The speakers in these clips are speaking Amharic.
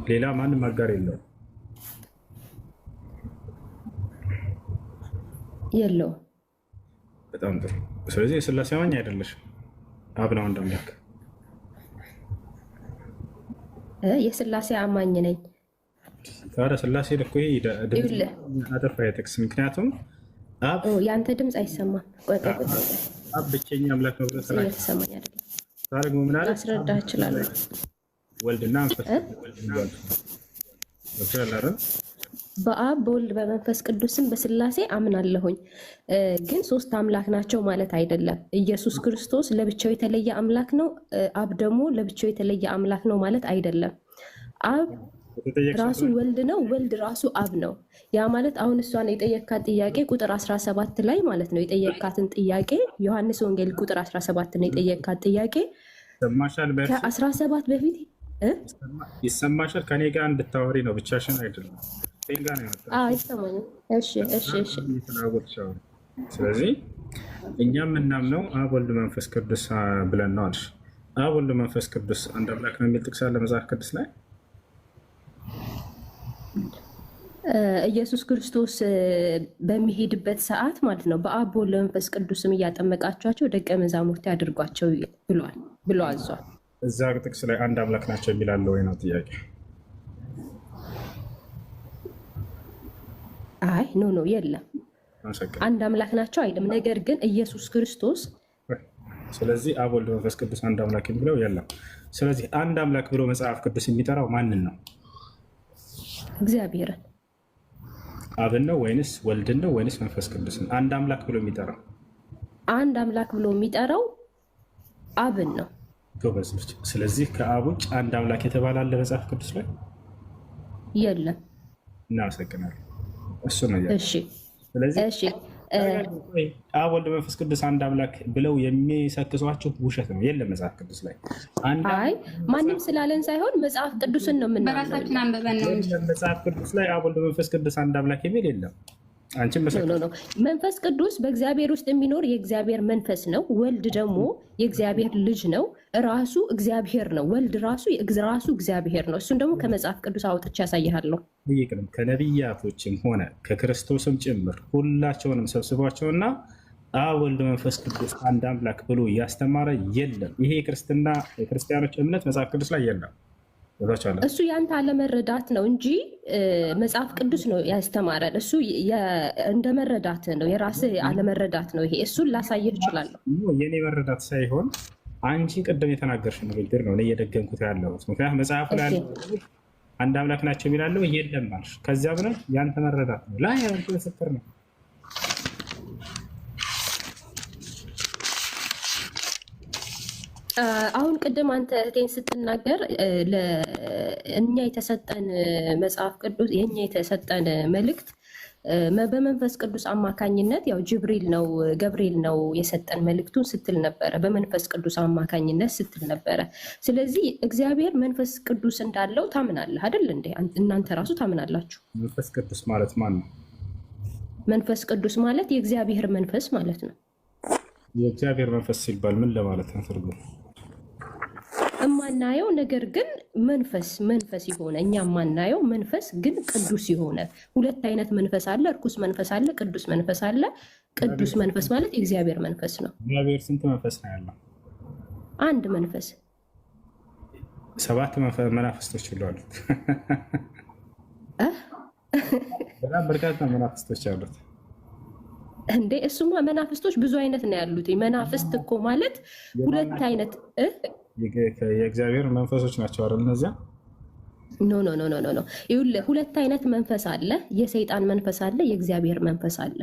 ሌላ ማንም አጋር የለው የለው። በጣም ጥሩ። ስለዚህ የሥላሴ አማኝ አይደለሽም። አብ ነው አንድ አምላክ። የሥላሴ አማኝ ነኝ። ታዲያ ሥላሴ እኮ አጠፋ የጥቅስ ምክንያቱም አብ ያንተ ድምፅ አይሰማም። አብ ብቸኛ አምላክ ነው ብለህ የተሰማኝ አይደለም። ታዲያ ምን አለ? አስረዳህ እችላለሁ። ወልድና መንፈስ በአብ በወልድ በመንፈስ ቅዱስም በሥላሴ አምናለሁኝ። ግን ሶስት አምላክ ናቸው ማለት አይደለም። ኢየሱስ ክርስቶስ ለብቻው የተለየ አምላክ ነው። አብ ደግሞ ለብቻው የተለየ አምላክ ነው ማለት አይደለም። አብ ራሱ ወልድ ነው፣ ወልድ ራሱ አብ ነው። ያ ማለት አሁን እሷን የጠየካት ጥያቄ ቁጥር 17 ላይ ማለት ነው። የጠየካትን ጥያቄ ዮሐንስ ወንጌል ቁጥር 17 ነው የጠየካት ጥያቄ ከ17 በፊት ይሰማሻል። ከኔ ጋር እንድታወሪ ነው፣ ብቻሽን አይደለም። ስለዚህ እኛ የምናምነው አብ ወልድ መንፈስ ቅዱስ ብለን ነው አልሽ። አብ ወልድ መንፈስ ቅዱስ አንድ አምላክ ነው የሚል ጥቅስ አለ መጽሐፍ ቅዱስ ላይ። ኢየሱስ ክርስቶስ በሚሄድበት ሰዓት ማለት ነው በአብ በወልድ መንፈስ ቅዱስም እያጠመቃቸዋቸው ደቀ መዛሙርት ያድርጓቸው ብሎ አዟል። እዛ ጥቅስ ላይ አንድ አምላክ ናቸው የሚላለው ወይ ነው ጥያቄ? አይ ኖ የለም፣ አንድ አምላክ ናቸው አይልም። ነገር ግን ኢየሱስ ክርስቶስ ስለዚህ አብ ወልድ መንፈስ ቅዱስ አንድ አምላክ የሚለው የለም። ስለዚህ አንድ አምላክ ብሎ መጽሐፍ ቅዱስ የሚጠራው ማንን ነው? እግዚአብሔርን። አብን ነው ወይንስ ወልድን ነው ወይንስ መንፈስ ቅዱስን? አንድ አምላክ ብሎ የሚጠራው አንድ አምላክ ብሎ የሚጠራው አብን ነው። ጎበዞች። ስለዚህ ከአብ ውጭ አንድ አምላክ የተባለ አለ መጽሐፍ ቅዱስ ላይ? የለም። እናመሰግናለን። እሱ ነው። እሺ ስለዚህ አብ ወልድ መንፈስ ቅዱስ አንድ አምላክ ብለው የሚሰክሷቸው ውሸት ነው። የለም መጽሐፍ ቅዱስ ላይ። አይ ማንም ስላለን ሳይሆን መጽሐፍ ቅዱስን ነው የምናምነው። በራሳችን አንበበን ነው እንጂ መጽሐፍ ቅዱስ ላይ አብ ወልድ መንፈስ ቅዱስ አንድ አምላክ የሚል የለም። አንቺም መንፈስ ቅዱስ በእግዚአብሔር ውስጥ የሚኖር የእግዚአብሔር መንፈስ ነው። ወልድ ደግሞ የእግዚአብሔር ልጅ ነው። ራሱ እግዚአብሔር ነው። ወልድ ራሱ እግዚአብሔር ነው። እሱን ደግሞ ከመጽሐፍ ቅዱስ አውጥቼ ያሳይሃለሁ። ይቅርም ከነቢያቶችም ሆነ ከክርስቶስም ጭምር ሁላቸውንም ሰብስቧቸውና አብ ወልድ መንፈስ ቅዱስ አንድ አምላክ ብሎ እያስተማረ የለም። ይሄ የክርስቲያኖች እምነት መጽሐፍ ቅዱስ ላይ የለም። እሱ ያንተ አለመረዳት ነው እንጂ መጽሐፍ ቅዱስ ነው ያስተማረን። እሱ እንደ መረዳት ነው፣ የራስህ አለመረዳት ነው። ይሄ እሱን ላሳየህ እችላለሁ። የኔ መረዳት ሳይሆን አንቺ ቅድም የተናገርሽ ንግግር ነው እኔ እየደገምኩት ያለሁት። ምክንያቱም መጽሐፉ ላይ አንድ አምላክ ናቸው የሚላለው የለም አልሽ። ከዚያ ብለን ያንተ መረዳት ነው ላይ ያንተ ምስክር ነው። አሁን ቅድም አንተ እህቴን ስትናገር እኛ የተሰጠን መጽሐፍ ቅዱስ የኛ የተሰጠን መልእክት በመንፈስ ቅዱስ አማካኝነት ያው ገብርኤል ነው የሰጠን መልእክቱን ስትል ነበረ። በመንፈስ ቅዱስ አማካኝነት ስትል ነበረ። ስለዚህ እግዚአብሔር መንፈስ ቅዱስ እንዳለው ታምናለህ አይደል እንዴ? እናንተ ራሱ ታምናላችሁ። መንፈስ ቅዱስ ማለት ማን ነው? መንፈስ ቅዱስ ማለት የእግዚአብሔር መንፈስ ማለት ነው። የእግዚአብሔር መንፈስ ሲባል ምን ለማለት ነው ትርጉም? የማናየው ነገር ግን መንፈስ የሆነ እኛ የማናየው መንፈስ ግን ቅዱስ የሆነ ሁለት አይነት መንፈስ አለ። እርኩስ መንፈስ አለ፣ ቅዱስ መንፈስ አለ። ቅዱስ መንፈስ ማለት የእግዚአብሔር መንፈስ ነው። እግዚአብሔር ስንት መንፈስ ነው ያለው? አንድ መንፈስ። 7 መናፍስቶች አሉት። በጣም በርካታ መናፍስቶች አሉት እንዴ? እሱማ መናፍስቶች ብዙ አይነት ነው ያሉት። መናፍስት እኮ ማለት ሁለት አይነት የእግዚአብሔር መንፈሶች ናቸው አይደል? እነዚያ ኖ ይኸውልህ፣ ሁለት አይነት መንፈስ አለ። የሰይጣን መንፈስ አለ፣ የእግዚአብሔር መንፈስ አለ።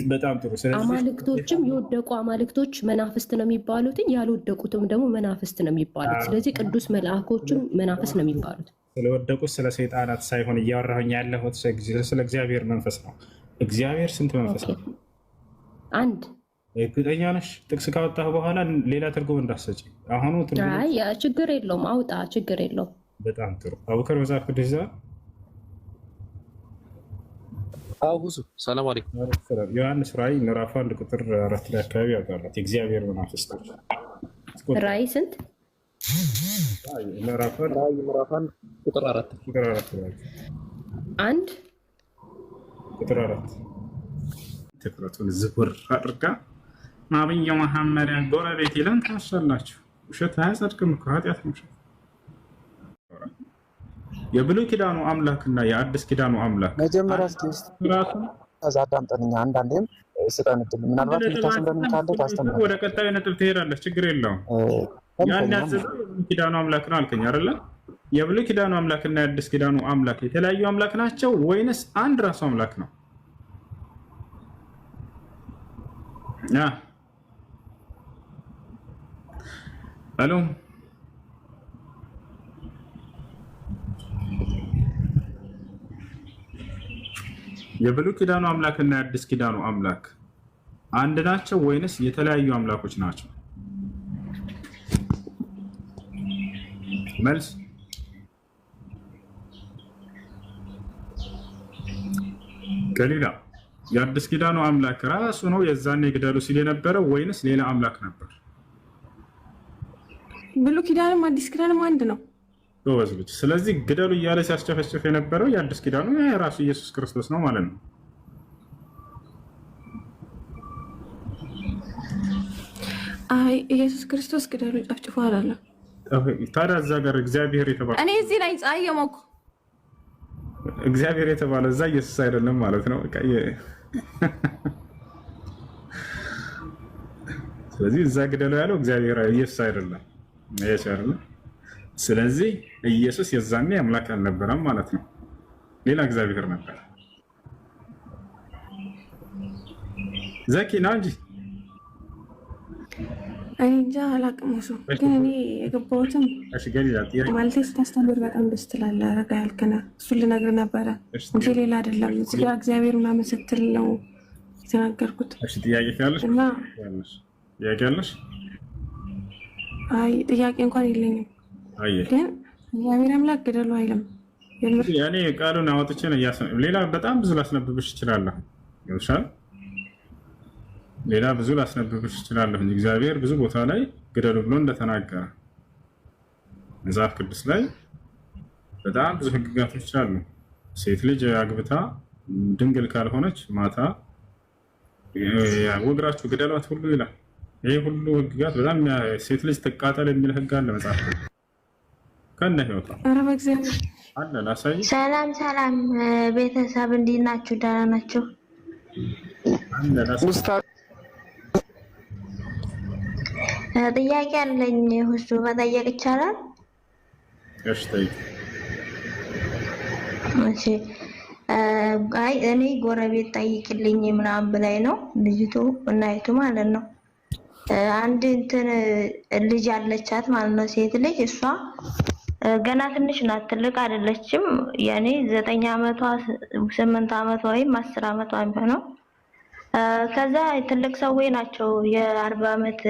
በጣም ጥሩ። አማልክቶችም የወደቁ አማልክቶች መናፍስት ነው የሚባሉት፣ ያልወደቁትም ደግሞ መናፍስት ነው የሚባሉት። ስለዚህ ቅዱስ መልአኮችም መናፍስት ነው የሚባሉት። ስለወደቁት ስለ ሰይጣናት ሳይሆን እያወራሁኝ ያለሁት ስለ እግዚአብሔር መንፈስ ነው። እግዚአብሔር ስንት መንፈስ ነው? አንድ። እርግጠኛ ነሽ? ጥቅስ ካወጣህ በኋላ ሌላ ትርጉም እንዳትሰጪ። አሁኑ ችግር የለውም አውጣ፣ ችግር የለውም። በጣም ጥሩ። አቡከር መጽሐፍ ቅዱስ ይዘዋል? አውሱ ሰላም አለይኩም። ዮሐንስ ራእይ ምዕራፍ 1 ቁጥር 4 ላይ አካባቢ ያውቃላት የእግዚአብሔር መናፍስቶች። ራእይ ስንት? ምዕራፍ 1 ቁጥር 4 አንድ ቁጥር 4 ትኩረቱን ዝውር አድርጋ ነብዩ መሐመድ ጎረቤት ይለን ታሻላችሁ። ውሸት አያጸድቅም እኮ ኃጢአት ነው። የብሉይ ኪዳኑ አምላክና የአዲስ ኪዳኑ አምላክ መጀመሪያ ራሱ አዳምጠንኛ አንዳንዴም ስጠን እድል ምናልባት ልታስተምረን ካለ ታስተምረን ወደ ቀጣዩ ነጥብ ትሄዳለች። ችግር የለውም። ያን ያዘዘው የብሉይ ኪዳኑ አምላክ ነው አልከኝ አይደለ? የብሉይ ኪዳኑ አምላክና የአዲስ ኪዳኑ አምላክ የተለያዩ አምላክ ናቸው ወይንስ አንድ ራሱ አምላክ ነው? አሎ የብሉይ ኪዳኑ አምላክና የአዲስ ኪዳኑ አምላክ አንድ ናቸው ወይንስ የተለያዩ አምላኮች ናቸው? መልስ ገሊላ የአዲስ ኪዳኑ አምላክ ራሱ ነው የዛኔ ግደሉ ሲል የነበረው ወይንስ ሌላ አምላክ ነበር? ብሉይ ኪዳንም አዲስ ኪዳንም አንድ ነው። ጎበዝ ልጅ። ስለዚህ ግደሉ እያለ ሲያስጨፈጭፍ የነበረው የአዲስ ኪዳኑ የራሱ ኢየሱስ ክርስቶስ ነው ማለት ነው። አይ ኢየሱስ ክርስቶስ ግደሉ ጨፍጭፎ አላለም። ታዲያ እዛ ጋር እግዚአብሔር የተባለ እኔ እዚህ ላይ ጻየሞኩ እግዚአብሔር የተባለ እዛ ኢየሱስ አይደለም ማለት ነው። ስለዚህ እዛ ግደሉ ያለው እግዚአብሔር ኢየሱስ አይደለም። ስለዚህ ኢየሱስ የዛኔ አምላክ አልነበረም ማለት ነው። ሌላ እግዚአብሔር ነበር። ዘኪ ነው እንጂ እኔ እንጃ አላውቅም። እሱ ግን እኔ የገባሁትም ማለት ስታስተምር በጣም ደስ ትላለህ። ረጋ ያልክና እሱን ልነግርህ ነበረ እንጂ ሌላ አይደለም። እዚህ ጋር እግዚአብሔር ምናምን ስትል ነው የተናገርኩት። ጥያቄ ካለሽ እና ጥያቄ አለሽ? አይ ጥያቄ እንኳን የለኝም። ግን እግዚአብሔር አምላክ ግደሉ አይልም። እኔ ቃሉን አወጥቼ ነው ሌላ በጣም ብዙ ላስነብብሽ እችላለሁ። ይሻል ሌላ ብዙ ላስነብብሽ እችላለሁ። እግዚአብሔር ብዙ ቦታ ላይ ግደሉ ብሎ እንደተናገረ መጽሐፍ ቅዱስ ላይ በጣም ብዙ ህግጋቶች አሉ። ሴት ልጅ አግብታ ድንግል ካልሆነች ማታ ወግራችሁ ግደሏት ሁሉ ይላል። ይሄ ሁሉ ህግጋት በጣም ሴት ልጅ ትቃጠል የሚል ህግ አለ መጽሐፍ ቅዱስ ከነ ህይወቷ። ኧረ በእግዚአብሔር አለ ላሳይ። ሰላም ሰላም ቤተሰብ እንዴት ናችሁ? ደህና ናችሁ? አለ ላሳይ። ጥያቄ አለኝ። ሁሱ መጠየቅ ይቻላል? እሺ ጠይቅ። እሺ አይ እኔ ጎረቤት ጠይቅልኝ ምናምን ብላኝ ነው ልጅቱ እናይቱ ማለት ነው። አንድ እንትን ልጅ አለቻት ማለት ነው፣ ሴት ልጅ። እሷ ገና ትንሽ ናት፣ ትልቅ አይደለችም። ያኔ 9 ዓመቷ 8 ዓመቷ ወይም 10 ዓመቷ ነው። ከዛ ትልቅ ሰውዬ ናቸው፣ የ40 ዓመት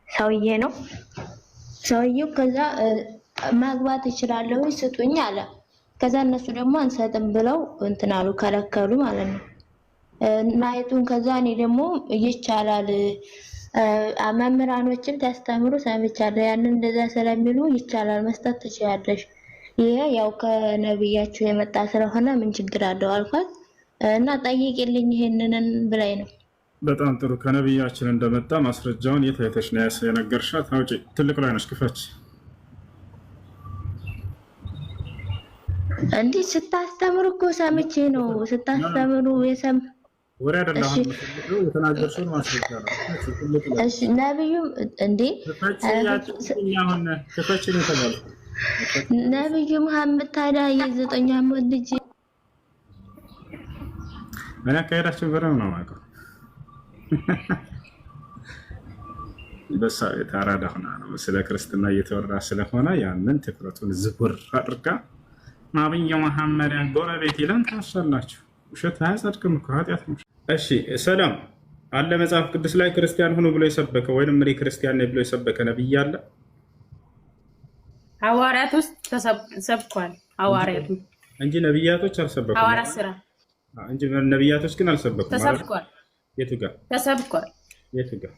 ሰውዬ ነው ሰውዬው። ከዛ ማግባት ይችላል ስጡኝ አለ። ከዛ እነሱ ደግሞ አንሰጥም ብለው እንትን አሉ፣ ከለከሉ ማለት ነው እናይቱን። ከዛ እኔ ደግሞ ይቻላል መምህራኖችም ታስተምሩ ሰምቻለሁ፣ ያንን እንደዛ ስለሚሉ ይቻላል መስጠት ትችያለሽ፣ ይሄ ያው ከነብያችሁ የመጣ ስለሆነ ምን ችግር አለው አልኳት። እና ጠይቂልኝ ይሄንን ብላይ ነው። በጣም ጥሩ። ከነብያችን እንደመጣ ማስረጃውን የት አይተሽ ነው የነገርሻት? አውጪ። ትልቅ ላይ ነሽ፣ ክፈች። እንዲህ ስታስተምሩ እኮ ሰምቼ ነው ስታስተምሩ የሰም ወሬ አይደለም የተናገርሽውን ማስረጃ ነው። እሺ ነብዩም እንዴ ክፈች ነው የተባለው። ነብዩ መሐመድ ታዲያ የ9 ዓመት ልጅ ምን አካሄዳችሁ በረም ነው ማለት በሳ የታራዳ ሆና ነው ስለ ክርስትና እየተወራ ስለሆነ ያንን ትኩረቱን ዝውር አድርጋ ነብዩ መሐመድ ጎረቤት ይለን ታሻላችሁ። ውሸት አያጸድቅም እኮ ኃጢአት ነው። እሺ ሰላም አለ መጽሐፍ ቅዱስ ላይ ክርስቲያን ሆኖ ብሎ የሰበከ ወይንም እኔ ክርስቲያን ነኝ ብሎ የሰበከ ነብይ አለ? ሐዋርያት ውስጥ ተሰብኳል። ሐዋርያቱ እንጂ ነብያቶች አልሰበኩም። ሐዋርያት ስራ እንጂ ነብያቶች ግን አልሰበኩም። ተሰብኳል። የቱ ጋር ተሰብኳል? የቱ ጋር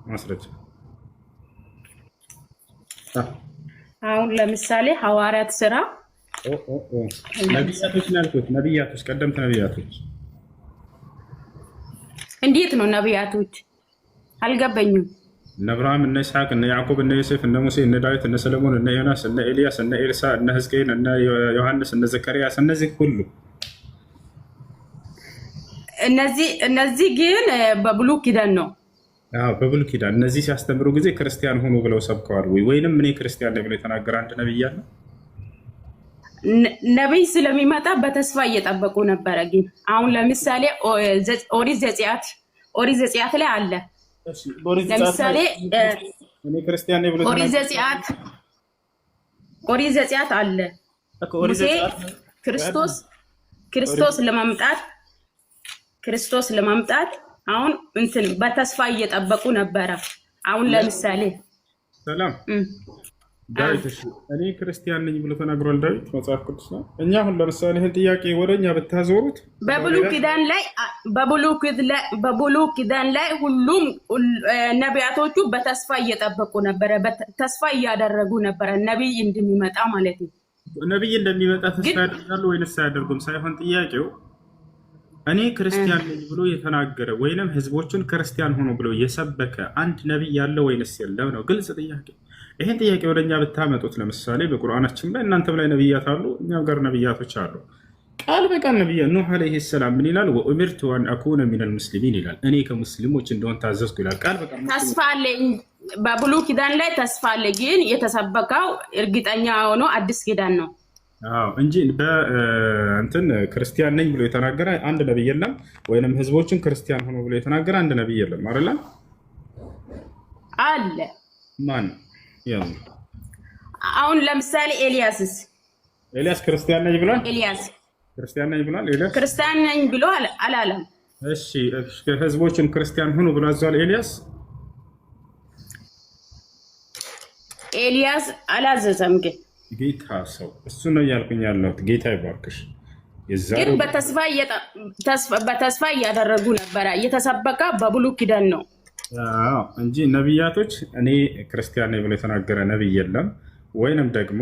ማስረጃ? አሁን ለምሳሌ ሐዋርያት ስራ ነቢያቶች ናልኩት ነቢያቶች ቀደምት ነቢያቶች እንዴት ነው ነቢያቶች አልገባኝም። እነ አብርሃም እነ ይስሐቅ እነ ያዕቆብ እነ ዮሴፍ እነ ሙሴ እነ ዳዊት እነ ሰለሞን እነ ዮናስ እነ ኤልያስ እነ ኤልሳ እነ ሕዝቅኤል እነ ዮሐንስ እነ ዘካርያስ እነዚህ ሁሉ እነዚህ ግን በብሉይ ኪዳን ነው። በብሉይ ኪዳን እነዚህ ሲያስተምሩ ጊዜ ክርስቲያን ሆኑ ብለው ሰብከዋል ወይ? ወይንም እኔ ክርስቲያን ነኝ ብሎ የተናገረ አንድ ነብይ አለ? ነብይ ስለሚመጣ በተስፋ እየጠበቁ ነበረ። ግን አሁን ለምሳሌ ኦሪት ዘጸአት ላይ አለ። ለምሳሌ ክርስቲያን ነኝ ብሎ ኦሪት ዘጸአት አለ። ሙሴ ክርስቶስ ለማምጣት አሁን እንትን በተስፋ እየጠበቁ ነበረ። አሁን ለምሳሌ ሰላም ዳዊት እኔ ክርስቲያን ነኝ ብሎ ተናግሯል። ዳዊት መጽሐፍ ቅዱስ ነው። እኛ አሁን ለምሳሌ ይሄን ጥያቄ ወደኛ ብታዞሩት በብሉይ ኪዳን ላይ ሁሉም ነቢያቶቹ በተስፋ እየጠበቁ ነበረ። ተስፋ እያደረጉ ነበረ ነብይ እንደሚመጣ ማለት ነው። ነብይ እንደሚመጣ ተስፋ ያደርጋሉ ወይንስ አያደርጉም ሳይሆን ጥያቄው እኔ ክርስቲያን ነኝ ብሎ የተናገረ ወይንም ህዝቦችን ክርስቲያን ሆኖ ብሎ የሰበከ አንድ ነብይ ያለ ወይንስ የለም ነው ግልጽ ጥያቄ። ይሄን ጥያቄ ወደኛ ብታመጡት ለምሳሌ በቁርአናችን ላይ እናንተም ላይ ነብያት አሉ፣ እኛም ጋር ነብያቶች አሉ። ቃል በቃል ነብይ ኑህ አለይሂ ሰላም ምን ይላል? ወኡሚርቱ አን አኩነ ሚነል ሙስሊሚን ይላል። እኔ ከሙስሊሞች እንደሆን ታዘዝኩ ይላል። ቃል በቃል ተስፋ አለኝ። በብሉይ ኪዳን ላይ ተስፋ አለ፣ ግን የተሰበከው እርግጠኛ ሆኖ አዲስ ኪዳን ነው እንጂ በእንትን ክርስቲያን ነኝ ብሎ የተናገረ አንድ ነብይ የለም፣ ወይንም ህዝቦችን ክርስቲያን ሆኖ ብሎ የተናገረ አንድ ነብይ የለም አይደል? አለ። ማን? አሁን ለምሳሌ ኤልያስ ክርስቲያን ነኝ ብሏል። ኤልያስ ክርስቲያን ነኝ ብሎ አላለም። እሺ ህዝቦችን ክርስቲያን ሆኖ ብሎ አዟል ኤልያስ አላዘዘም ግን ጌታ ሰው እሱ ነው እያልኩኝ ያለሁት። ጌታ ይባርክሽ። ግን በተስፋ እያደረጉ ነበረ። እየተሰበከ በብሉይ ኪዳን ነው እንጂ ነቢያቶች እኔ ክርስቲያን ነኝ ብሎ የተናገረ ነቢይ የለም፣ ወይንም ደግሞ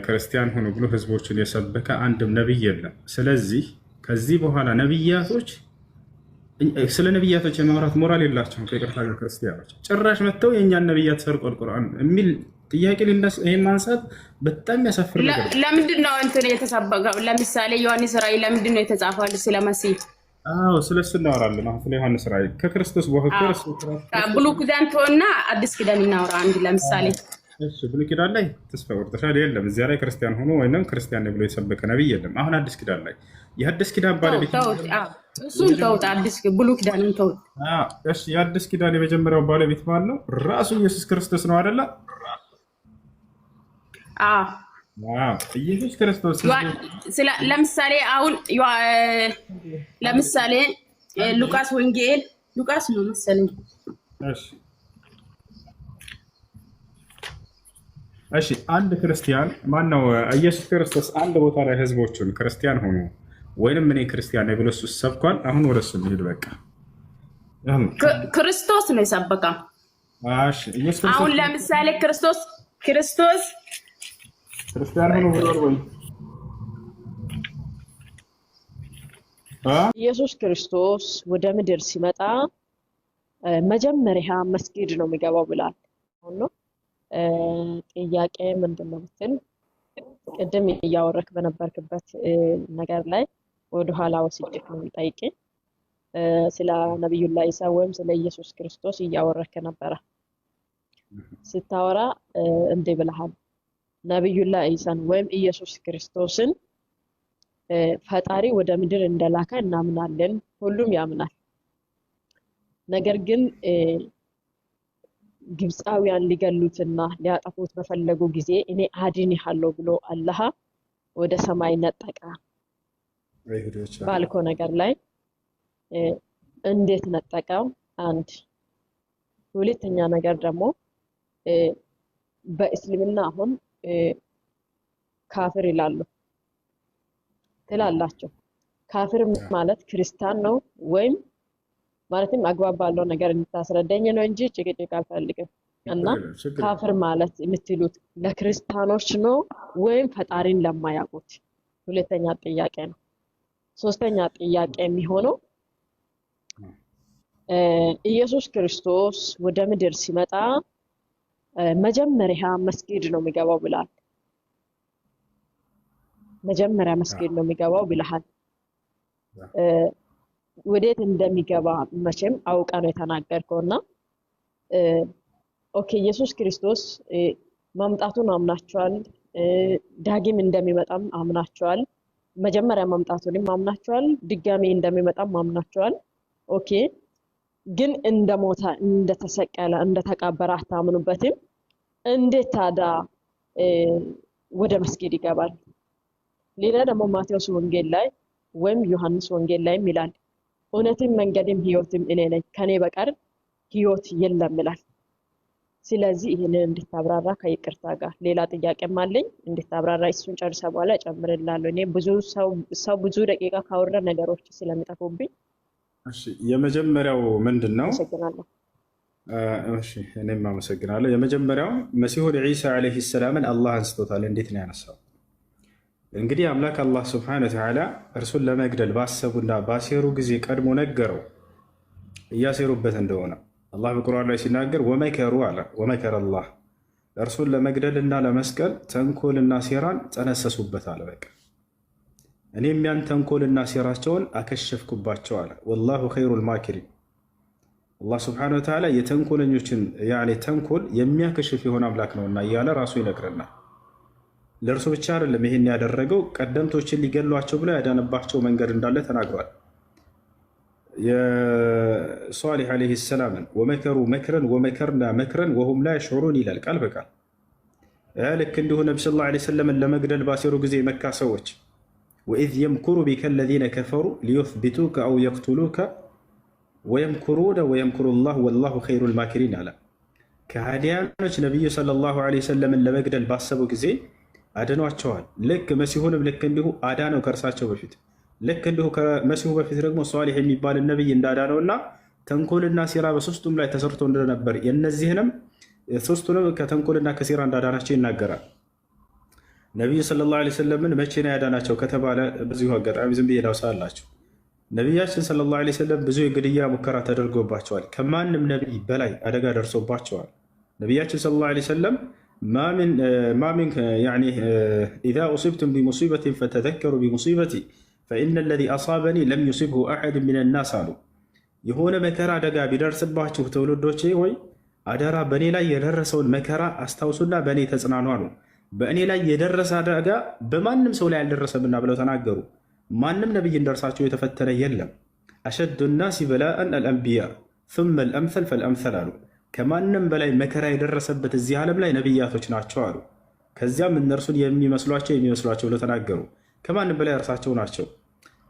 ክርስቲያን ሆኖ ብሎ ህዝቦችን የሰበከ አንድም ነቢይ የለም። ስለዚህ ከዚህ በኋላ ነቢያቶች ስለ ነቢያቶች የማውራት ሞራል የላቸውም። ከይቅርታ ጋር ክርስቲያኖች ጭራሽ መጥተው የእኛን ነቢያት ሰርቋል ቁርአን የሚል ጥያቄ ይሄን ማንሳት በጣም ያሳፍር ነገር። ለምንድን ነው እንትን የተሰበከው? ለምሳሌ ዮሐንስ ራእይ ለምንድን ነው የተጻፈው? ስለ መሲህ ስለሱ እናወራለን። አሁን ስለ ዮሐንስ ራእይ ከክርስቶስ በኋላ ብሉይ ኪዳን ተወና አዲስ ኪዳን እናወራ። አንድ ለምሳሌ ብሉይ ኪዳን ላይ ተስፋ ቆርጠሻል የለም፣ እዚያ ላይ ክርስቲያን ሆኖ ወይንም ክርስቲያን ነው ብሎ የሰበከ ነብይ የለም። አሁን አዲስ ኪዳን ላይ የአዲስ ኪዳን ባለቤት እሱን ተውት፣ ብሉይ ኪዳንን ተውት። እሺ የአዲስ ኪዳን የመጀመሪያው ባለቤት ማን ነው? ራሱ ኢየሱስ ክርስቶስ ነው አይደለ? ኢየሱስ ክርስቶስ ለምሳሌ አሁን ለምሳሌ ሉቃስ ወንጌል ሉቃስ ነው መሰለኝ። እሺ አንድ ክርስቲያን ማን ነው? ኢየሱስ ክርስቶስ አንድ ቦታ ላይ ህዝቦቹን ክርስቲያን ሆኖ ወይንም እኔ ክርስቲያን ነኝ ብሎ እሱ ሰብኳል። አሁን ወደ እሱ እንሂድ። በቃ ክርስቶስ ነው የሰበከው። አሁን ለምሳሌ ክርስቶስ ክርስቲያን ሆኖ ብሏል ወይ? ኢየሱስ ክርስቶስ ወደ ምድር ሲመጣ መጀመሪያ መስጊድ ነው የሚገባው ብሏል። ነው ጥያቄ ምንድን ነው ብትል ቅድም እያወረክ በነበርክበት ነገር ላይ ወደኋላ ወስጄ ነው ጠይቄ ስለ ነብዩላህ ኢሳ ወይም ስለ ኢየሱስ ክርስቶስ እያወረክ ነበረ። ስታወራ እንደ ብለሃል ነብዩላህ ኢሳን ወይም ኢየሱስ ክርስቶስን ፈጣሪ ወደ ምድር እንደላከ እናምናለን፣ ሁሉም ያምናል። ነገር ግን ግብፃውያን ሊገሉትና ሊያጠፉት በፈለጉ ጊዜ እኔ አድንሃለሁ ብሎ አላህ ወደ ሰማይ ነጠቀ ባልኮ ነገር ላይ እንዴት ነጠቀው? አንድ ሁለተኛ ነገር ደግሞ በእስልምና አሁን ካፍር ይላሉ ትላላችሁ። ካፍር ማለት ክርስቲያን ነው ወይም ማለትም አግባብ ባለው ነገር እንድታስረዳኝ ነው እንጂ ጭቅጭቅ አልፈልግም። እና ካፍር ማለት የምትሉት ለክርስቲያኖች ነው ወይም ፈጣሪን ለማያውቁት? ሁለተኛ ጥያቄ ነው። ሶስተኛ ጥያቄ የሚሆነው ኢየሱስ ክርስቶስ ወደ ምድር ሲመጣ መጀመሪያ መስጊድ ነው የሚገባው ብሏል። መጀመሪያ መስጊድ ነው የሚገባው ብለሃል። ወዴት እንደሚገባ መቼም አውቃ ነው የተናገርከውና ኦኬ ኢየሱስ ክርስቶስ ማምጣቱን አምናቸዋል፣ ዳግም እንደሚመጣም አምናቸዋል፣ መጀመሪያ ማምጣቱንም አምናቸዋል፣ ድጋሚ እንደሚመጣም አምናቸዋል። ኦኬ ግን እንደሞተ እንደተሰቀለ እንደተቀበረ አታምኑበትም። እንዴት ታዲያ ወደ መስጊድ ይገባል? ሌላ ደግሞ ማቴዎስ ወንጌል ላይ ወይም ዮሐንስ ወንጌል ላይ ይላል እውነትም መንገድም ህይወትም እኔ ነኝ ከኔ በቀር ህይወት የለም ይላል። ስለዚህ ይሄንን እንድታብራራ ከይቅርታ ጋር ሌላ ጥያቄም አለኝ እንድታብራራ፣ እሱን ጨርሰ በኋላ እጨምርላለሁ። እኔ ብዙ ሰው ብዙ ደቂቃ ካወራ ነገሮች ስለሚጠፉብኝ። እሺ የመጀመሪያው ምንድነው? አመሰግናለሁ። እሺ እኔም አመሰግናለሁ። የመጀመሪያው መሲሁ ዒሳ አለይሂ ሰላምን አላህ አንስቶታል። እንዴት ነው ያነሳው? እንግዲህ አምላክ አላህ ሱብሓነሁ ወተዓላ እርሱን ለመግደል ባሰቡና ባሴሩ ጊዜ ቀድሞ ነገረው እያሴሩበት እንደሆነ አላህ በቁርአን ላይ ሲናገር ወመከሩ አለ። ወመከረ አላህ እርሱን ለመግደልና ለመስቀል ተንኮልና ሴራን ጠነሰሱበት አለ። በቃ እኔም ያን ተንኮልና ሴራቸውን አከሸፍኩባቸው አለ። ወላሁ ኸይሩል ማኪሪን አላህ ሱብሓነሁ ወተዓላ የተንኮለኞችን ተንኮል የሚያከሽፍ የሆነ አምላክ ነውና እያለ ራሱ ይነግረናል። ለእርሱ ብቻ አይደለም ይሄን ያደረገው፣ ቀደምቶችን ሊገሏቸው ብለው ያዳነባቸው መንገድ እንዳለ ተናግሯል። የሷሊህ ዓለይሂ ሰላምን ወመከሩ መክረን ወመከርና መክረን ወሁም ላ የሽዑሩን ይላል ቃል በቃል። ልክ እንዲሁ ነቢ ሰለላሁ ዓለይሂ ወሰለምን ለመግደል ባሴሩ ጊዜ መካ ሰዎች ወኢዝ የምኩሩ ቢከ ለዚነ ከፈሩ ሊዩስቢቱከ አው የቅቱሉከ ወየምኩሩነ ወየምኩሩ ላህ ወላሁ ኸይሩል ማኪሪን አለ። ከሃዲያኖች ነቢዩ ሰለላሁ ዓለይሂ ወሰለምን ለመግደል ባሰቡ ጊዜ አድኗቸዋል። ልክ መሲሁንም ልክ እንዲሁ አዳነው ከእርሳቸው በፊት። ልክ እንዲሁ ከመሲሁ በፊት ደግሞ ሷሊህ የሚባል ነቢይ እንዳዳነውና ተንኮልና ሴራ በሶስቱም ላይ ተሰርቶ እንደነበር የነዚህንም ሶስቱንም ከተንኮልና ከሴራ እንዳዳናቸው ይናገራል። ነቢዩ ሰለላሁ ዓለይሂ ወሰለምን መቼ ነው ያዳናቸው ከተባለ በዚሁ አጋጣሚ ዝም ብዬ ላውሳላችሁ። ነቢያችን ሰለላሁ ዓለይሂ ወሰለም ብዙ የግድያ ሙከራ ተደርጎባቸዋል። ከማንም ነቢይ በላይ አደጋ ደርሶባቸዋል። ነቢያችን ሰለላሁ ዓለይሂ ወሰለም ማሚን ኢዛ ኡሲብቱም ቢሙሲበትን ፈተዘከሩ ቢሙሲበቲ ፈኢነ ለዚ አሳበኒ ለም ዩሲብሁ አሐድ ሚን ናስ አሉ። የሆነ መከራ አደጋ ቢደርስባችሁ ትውልዶቼ ወይ አደራ በእኔ ላይ የደረሰውን መከራ አስታውሱና በእኔ ተጽናኑ አሉ። በእኔ ላይ የደረሰ አደጋ በማንም ሰው ላይ አልደረሰምና ብለው ተናገሩ። ማንም ነቢይ እንደርሳቸው የተፈተነ የለም። አሸዱ ናሲ በላአን አልአንቢያ ثመ አልአምሰል ፈልአምሰል አሉ። ከማንም በላይ መከራ የደረሰበት እዚህ ዓለም ላይ ነቢያቶች ናቸው አሉ። ከዚያም እነርሱን የሚመስሏቸው ብለው ተናገሩ። ከማንም በላይ እርሳቸው ናቸው።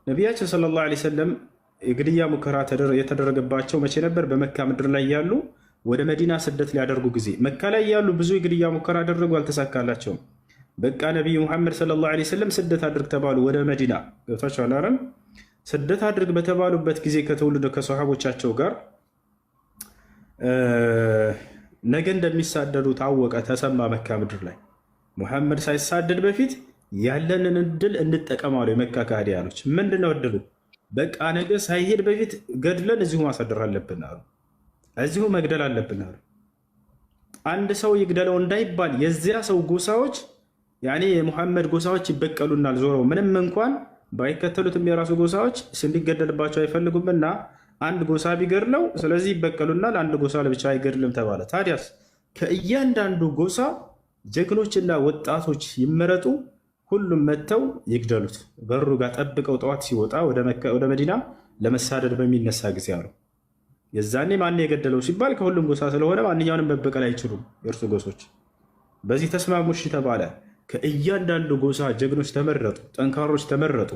ነቢያችን ሰለላሁ ዓለይሂ ወሰለም የግድያ ሙከራ የተደረገባቸው መቼ ነበር? በመካ ምድር ላይ ያሉ ወደ መዲና ስደት ሊያደርጉ ጊዜ መካ ላይ ያሉ ብዙ የግድያ ሙከራ አደረጉ፣ አልተሳካላቸውም። በቃ ነቢዩ ሙሐመድ ሰለላሁ ዓለይሂ ወሰለም ስደት አድርግ ተባሉ ወደ መዲና። ገብቷቸዋል አይደል? ስደት አድርግ በተባሉበት ጊዜ ከትውልድ ከሰሃቦቻቸው ጋር ነገ እንደሚሳደዱ ታወቀ፣ ተሰማ። መካ ምድር ላይ ሙሐመድ ሳይሳደድ በፊት ያለንን እድል እንጠቀማሉ። የመካ ካህዲያኖች ምንድነው እድሉ? በቃ ነገ ሳይሄድ በፊት ገድለን እዚሁ ማሳደር አለብን አሉ። እዚሁ መግደል አለብን አሉ። አንድ ሰው ይግደለው እንዳይባል የዚያ ሰው ጎሳዎች የሙሐመድ ጎሳዎች ይበቀሉናል። ዞረው ምንም እንኳን ባይከተሉትም የራሱ ጎሳዎች እንዲገደልባቸው አይፈልጉምና አንድ ጎሳ ቢገድለው ስለዚህ ይበቀሉናል፣ አንድ ጎሳ ለብቻ አይገድልም ተባለ። ታዲያስ ከእያንዳንዱ ጎሳ ጀግኖችና ወጣቶች ይመረጡ፣ ሁሉም መጥተው ይግደሉት። በሩ ጋር ጠብቀው ጠዋት ሲወጣ ወደ መዲና ለመሳደድ በሚነሳ ጊዜ አሉ። የዛኔ ማን የገደለው ሲባል ከሁሉም ጎሳ ስለሆነ ማንኛውንም መበቀል አይችሉም የእርሱ ጎሶች። በዚህ ተስማሙሽ ተባለ። ከእያንዳንዱ ጎሳ ጀግኖች ተመረጡ፣ ጠንካሮች ተመረጡ።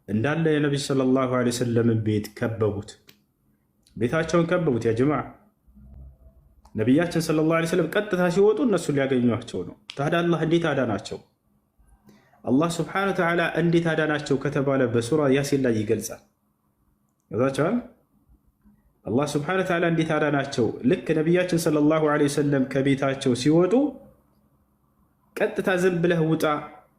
እንዳለ የነቢይ ሰለላሁ ዓለይሂ ወሰለምን ቤት ከበቡት፣ ቤታቸውን ከበቡት። ያ ጀማዓ ነቢያችን ሰለላሁ ዓለይሂ ወሰለም ቀጥታ ሲወጡ እነሱ ሊያገኟቸው ነው። ታዲያ አላህ እንዴት አዳናቸው? አላህ ስብሐነሁ ወተዓላ እንዴት አዳናቸው ከተባለ በሱራ ያሲን ላይ ይገልጻል። ይዛቸዋል። አላህ ስብሐነ ወተዓላ እንዴት አዳናቸው? ልክ ነቢያችን ሰለላሁ ዐለይሂ ወሰለም ከቤታቸው ሲወጡ ቀጥታ ዝም ብለህ ውጣ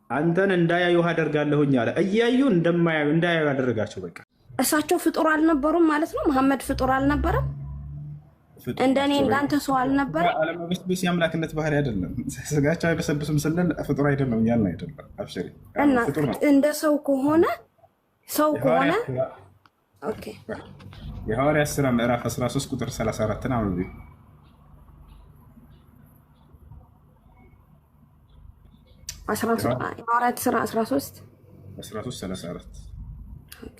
አንተን እንዳያዩ አደርጋለሁኝ አለ። እያዩ እንዳያዩ ያደረጋቸው። በቃ እሳቸው ፍጡር አልነበሩም ማለት ነው። መሐመድ ፍጡር አልነበረም። እንደኔ እንዳንተ ሰው አልነበረም። አለመበስበስ የአምላክነት ባህሪ አይደለም። ስጋቸው አይበሰብስም ስንል ፍጡር አይደለም እያልን አይደለም። አብሽሪ እና እንደ ሰው ከሆነ ኦኬ የሐዋርያት ሥራ ምዕራፍ 13 ቁጥር 34 ነው። አንብቢ። የሐዋርያት ሥራ 13:34 ኦኬ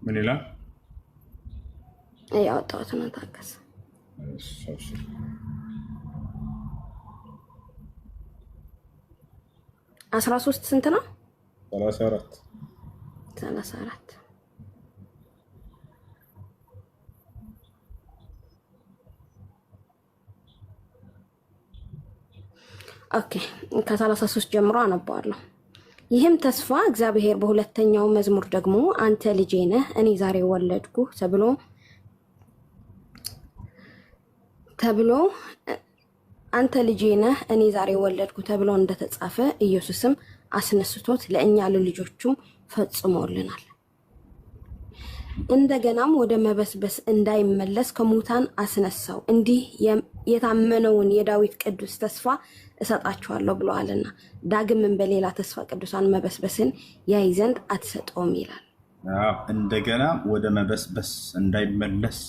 ምን ይላል? ያወጣሁት ነው። ታከስ 13 ስንት ነው? 34 ኦኬ ከ33 ጀምሮ አነባዋለሁ። ይህም ተስፋ እግዚአብሔር በሁለተኛው መዝሙር ደግሞ አንተ ልጄ ነህ እኔ ዛሬ ወለድኩ ተብሎ አንተ ልጄ ነህ እኔ ዛሬ ወለድኩ ተብሎ እንደተጻፈ ኢየሱስም አስነስቶት ለእኛ ለልጆቹም ፈጽሞልናል። እንደገናም ወደ መበስበስ እንዳይመለስ ከሙታን አስነሳው፣ እንዲህ የታመነውን የዳዊት ቅዱስ ተስፋ እሰጣችኋለሁ ብለዋልና ዳግምን በሌላ ተስፋ ቅዱሳን መበስበስን ያይ ዘንድ አትሰጠውም ይላል። እንደገና ወደ መበስበስ እንዳይመለስ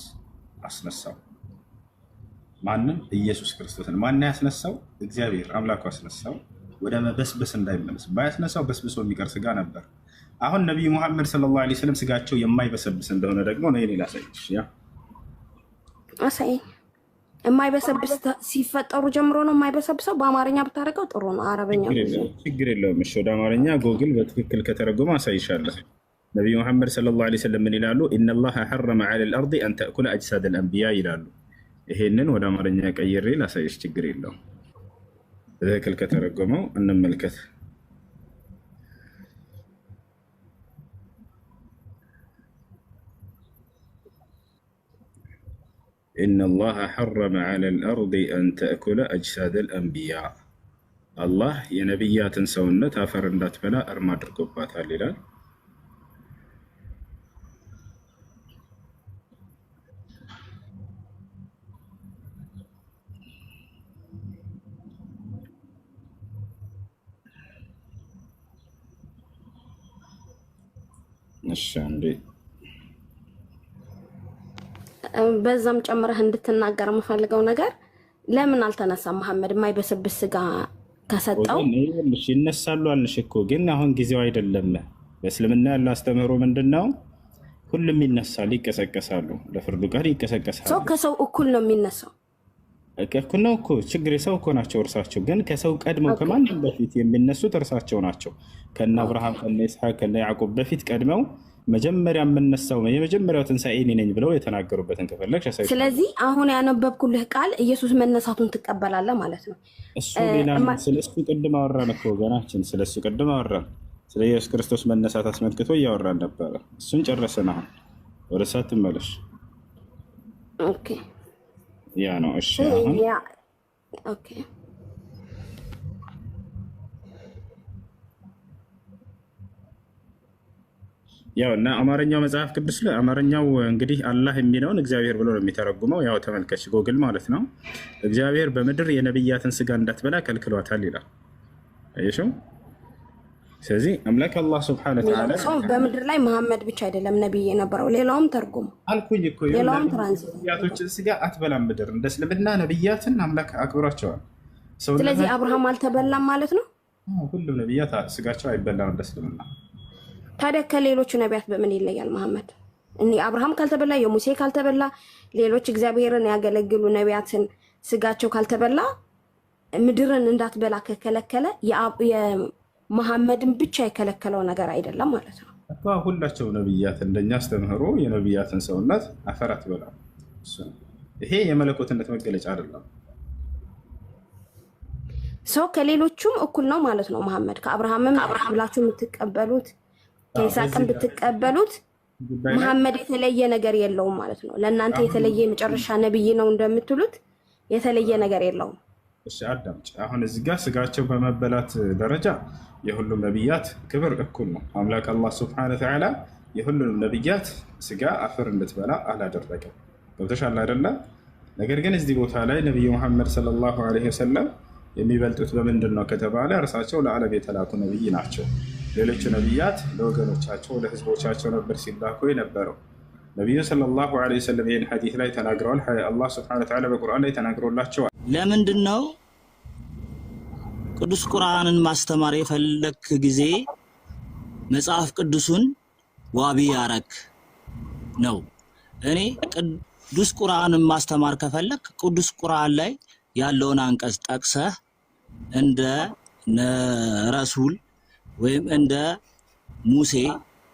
አስነሳው። ማንም? ኢየሱስ ክርስቶስን። ማን ያስነሳው? እግዚአብሔር አምላኩ አስነሳው። ወደ መበስበስ እንዳይመለስ። ባያስነሳው በስብሶ የሚቀር ስጋ ነበር። አሁን ነቢዩ ሙሐመድ ሰለላሁ ዐለይሂ ወሰለም ስጋቸው የማይበሰብስ እንደሆነ ደግሞ ነው ሌላ ሳይሽ አሳይ። የማይበሰብስ ሲፈጠሩ ጀምሮ ነው የማይበሰብሰው። በአማርኛ ብታደርገው ጥሩ ነው። አረበኛ ችግር የለውም። እሺ ወደ አማርኛ ጎግል በትክክል ከተረጎመ አሳይሻለሁ። ነቢዩ ሙሐመድ ሰለላሁ ዐለይሂ ወሰለም ምን ይላሉ? ኢነላሃ ሐረመ ዐለል አርዲ አን ተእኩለ አጅሳደል አንቢያ ይላሉ። ይሄንን ወደ አማርኛ ቀይሬ ላሳይሽ፣ ችግር የለውም። በትክክል ከተረጎመው እንመልከት። ኢነላሃ ሐረመ ዐለል አርዲ አን ተእኩለ አጅሳደል አንቢያ፣ አላህ የነቢያትን ሰውነት አፈር እንዳትበላ እርም አድርጎባታል ይላል። እሺ አንዴ በዛም ጨምረህ እንድትናገር የምፈልገው ነገር ለምን አልተነሳም? መሐመድ የማይበሰብስ ስጋ ከሰጠው ይነሳሉ አልንሽ እኮ። ግን አሁን ጊዜው አይደለም። በእስልምና ያለ አስተምህሮ ምንድን ነው? ሁሉም ይነሳሉ፣ ይቀሰቀሳሉ፣ ለፍርዱ ቀን ይቀሰቀሳሉ። ሰው ከሰው እኩል ነው የሚነሳው። እኩል ነው እኮ ችግር የሰው እኮ ናቸው እርሳቸው። ግን ከሰው ቀድመው ከማንም በፊት የሚነሱት እርሳቸው ናቸው። ከነ አብርሃም ከነ ይስሐቅ ከነ ያዕቆብ በፊት ቀድመው መጀመሪያ የምነሳው የመጀመሪያው ትንሣኤ እኔ ነኝ ብለው የተናገሩበትን ከፈለግሽ ያሳይ። ስለዚህ አሁን ያነበብኩልህ ቃል ኢየሱስ መነሳቱን ትቀበላለህ ማለት ነው። እሱ ሌላ ስለሱ ቅድም አወራን እኮ ወገናችን፣ ስለሱ ቅድም አወራን። ስለ ኢየሱስ ክርስቶስ መነሳት አስመልክቶ እያወራን ነበረ። እሱን ጨረስን። አሁን ወደ እሳት ትመለሽ። ኦኬ ያ ነው። እሺ አሁን ኦኬ ያው እና አማርኛው መጽሐፍ ቅዱስ ላይ አማርኛው እንግዲህ አላህ የሚለውን እግዚአብሔር ብሎ ነው የሚተረጉመው። ያው ተመልከች ጎግል ማለት ነው። እግዚአብሔር በምድር የነብያትን ስጋ እንዳትበላ ከልክሏታል ይላል። አይሽው። ስለዚህ አምላክ አላህ Subhanahu Wa Ta'ala በምድር ላይ መሐመድ ብቻ አይደለም ነብይ የነበረው፣ ሌላውም ተርጉም አልኩኝ እኮ ሌላውም ትራንዚት ነብያቶችን ስጋ አትበላም ምድር። እንደ እስልምና ነብያትን አምላክ አክብሯቸዋል። ስለዚህ አብርሃም አልተበላም ማለት ነው። ሁሉም ነብያት ስጋቸው አይበላም እንደ እስልምና። ታዲያ ከሌሎቹ ነቢያት በምን ይለያል መሐመድ? እኔ አብርሃም ካልተበላ የሙሴ ካልተበላ ሌሎች እግዚአብሔርን ያገለግሉ ነቢያትን ስጋቸው ካልተበላ ምድርን እንዳትበላ ከከለከለ የመሐመድን ብቻ የከለከለው ነገር አይደለም ማለት ነው። ሁላቸው ነቢያት እንደኛ አስተምህሮ የነቢያትን ሰውነት አፈር አትበላም። ይሄ የመለኮትነት መገለጫ አይደለም። ሰው ከሌሎቹም እኩል ነው ማለት ነው። መሐመድ ከአብርሃምም ብላችሁ የምትቀበሉት ከይስሐቅም ብትቀበሉት መሐመድ የተለየ ነገር የለውም ማለት ነው። ለእናንተ የተለየ የመጨረሻ ነብይ ነው እንደምትሉት የተለየ ነገር የለውም። እሺ አዳምጪ። አሁን እዚህ ጋር ስጋቸው በመበላት ደረጃ የሁሉም ነብያት ክብር እኩል ነው። አምላክ አላህ ሱብሓነሁ ወተዓላ የሁሉንም ነብያት ስጋ አፈር እንድትበላ አላደረገም። ገብቶሻል አይደለ? ነገር ግን እዚህ ቦታ ላይ ነብዩ መሐመድ ሰለላሁ ዐለይሂ ወሰለም የሚበልጡት በምንድን ነው ከተባለ እርሳቸው ለዓለም የተላኩ ነብይ ናቸው። ሌሎቹ ነብያት ለወገኖቻቸው ለህዝቦቻቸው ነበር ሲላኩ የነበረው። ነብዩ ሰለላሁ ዐለይሂ ወሰለም ይህን ሐዲስ ላይ ተናግረዋል። አላህ ሱብሓነሁ ወተዓላ በቁርአን ላይ ተናግሮላቸዋል። ለምንድን ነው ቅዱስ ቁርአንን ማስተማር የፈለክ ጊዜ መጽሐፍ ቅዱሱን ዋቢ ያረክ ነው? እኔ ቅዱስ ቁርአንን ማስተማር ከፈለክ ቅዱስ ቁርአን ላይ ያለውን አንቀጽ ጠቅሰህ እንደ ረሱል ወይም እንደ ሙሴ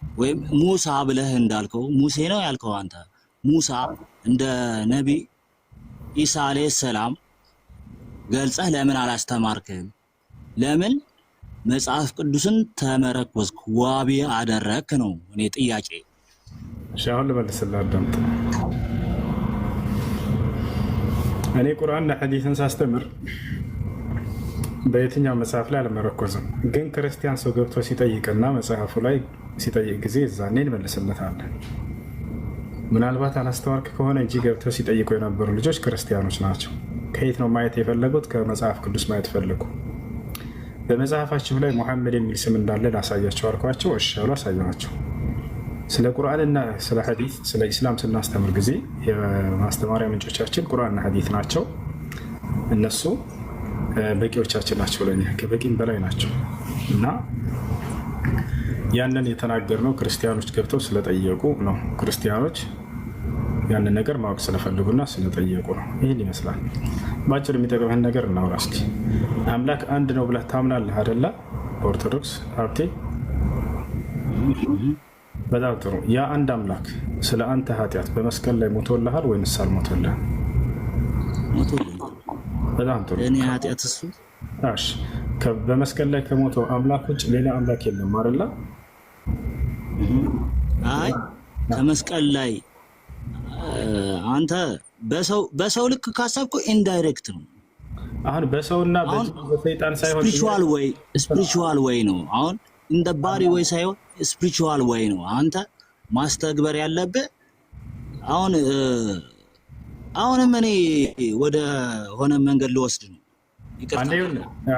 ወይም ሙሳ ብለህ እንዳልከው ሙሴ ነው ያልከው አንተ ሙሳ እንደ ነቢ ኢሳ አለይሂ ሰላም ገልጸህ ለምን አላስተማርክም? ለምን መጽሐፍ ቅዱስን ተመረኮዝክ ዋቢ አደረክ ነው እኔ ጥያቄ። እሺ አሁን ልመልስልህ አዳምጥ። እኔ ቁርአንና ሐዲስን ሳስተምር በየትኛው መጽሐፍ ላይ አልመረኮዝም። ግን ክርስቲያን ሰው ገብቶ ሲጠይቅና መጽሐፉ ላይ ሲጠይቅ ጊዜ እዛኔ እንመልስለታለን። ምናልባት አላስተዋልክ ከሆነ እንጂ ገብተው ሲጠይቁ የነበሩ ልጆች ክርስቲያኖች ናቸው። ከየት ነው ማየት የፈለጉት? ከመጽሐፍ ቅዱስ ማየት ፈለጉ። በመጽሐፋችሁ ላይ ሙሐመድ የሚል ስም እንዳለ ላሳያቸው አልኳቸው። እሺ አሉ፣ አሳየኋቸው። ስለ ቁርአንና ስለ ሐዲስ ስለ ኢስላም ስናስተምር ጊዜ የማስተማሪያ ምንጮቻችን ቁርአንና ሐዲስ ናቸው። እነሱ በቂዎቻችን ናቸው፣ ለኛ ከበቂም በላይ ናቸው። እና ያንን የተናገርነው ክርስቲያኖች ገብተው ስለጠየቁ ነው። ክርስቲያኖች ያንን ነገር ማወቅ ስለፈልጉና ስለጠየቁ ነው። ይህን ይመስላል። ባጭር የሚጠቅምህን ነገር እናውራ እስኪ። አምላክ አንድ ነው ብለህ ታምናለህ አይደለ? ኦርቶዶክስ ሀብቴ፣ በጣም ጥሩ። ያ አንድ አምላክ ስለ አንተ ኃጢአት በመስቀል ላይ ሞቶልሃል ወይንስ አልሞተልህም? በጣም ጥሩ። እኔ ኃጢአት እሱ በመስቀል ላይ ከሞተው አምላክ ውጭ ሌላ አምላክ የለም አይደለ? አይ ከመስቀል ላይ አንተ በሰው ልክ ካሰብኩ ኢንዳይሬክት ነው። አሁን በሰውና በሰይጣን ሳይሆን ስፒሪቹዋል ወይ ነው። አሁን እንደ ባሪ ወይ ሳይሆን ስፒሪቹዋል ወይ ነው አንተ ማስተግበር ያለብህ። አሁንም እኔ ወደ ሆነ መንገድ ልወስድ ነው።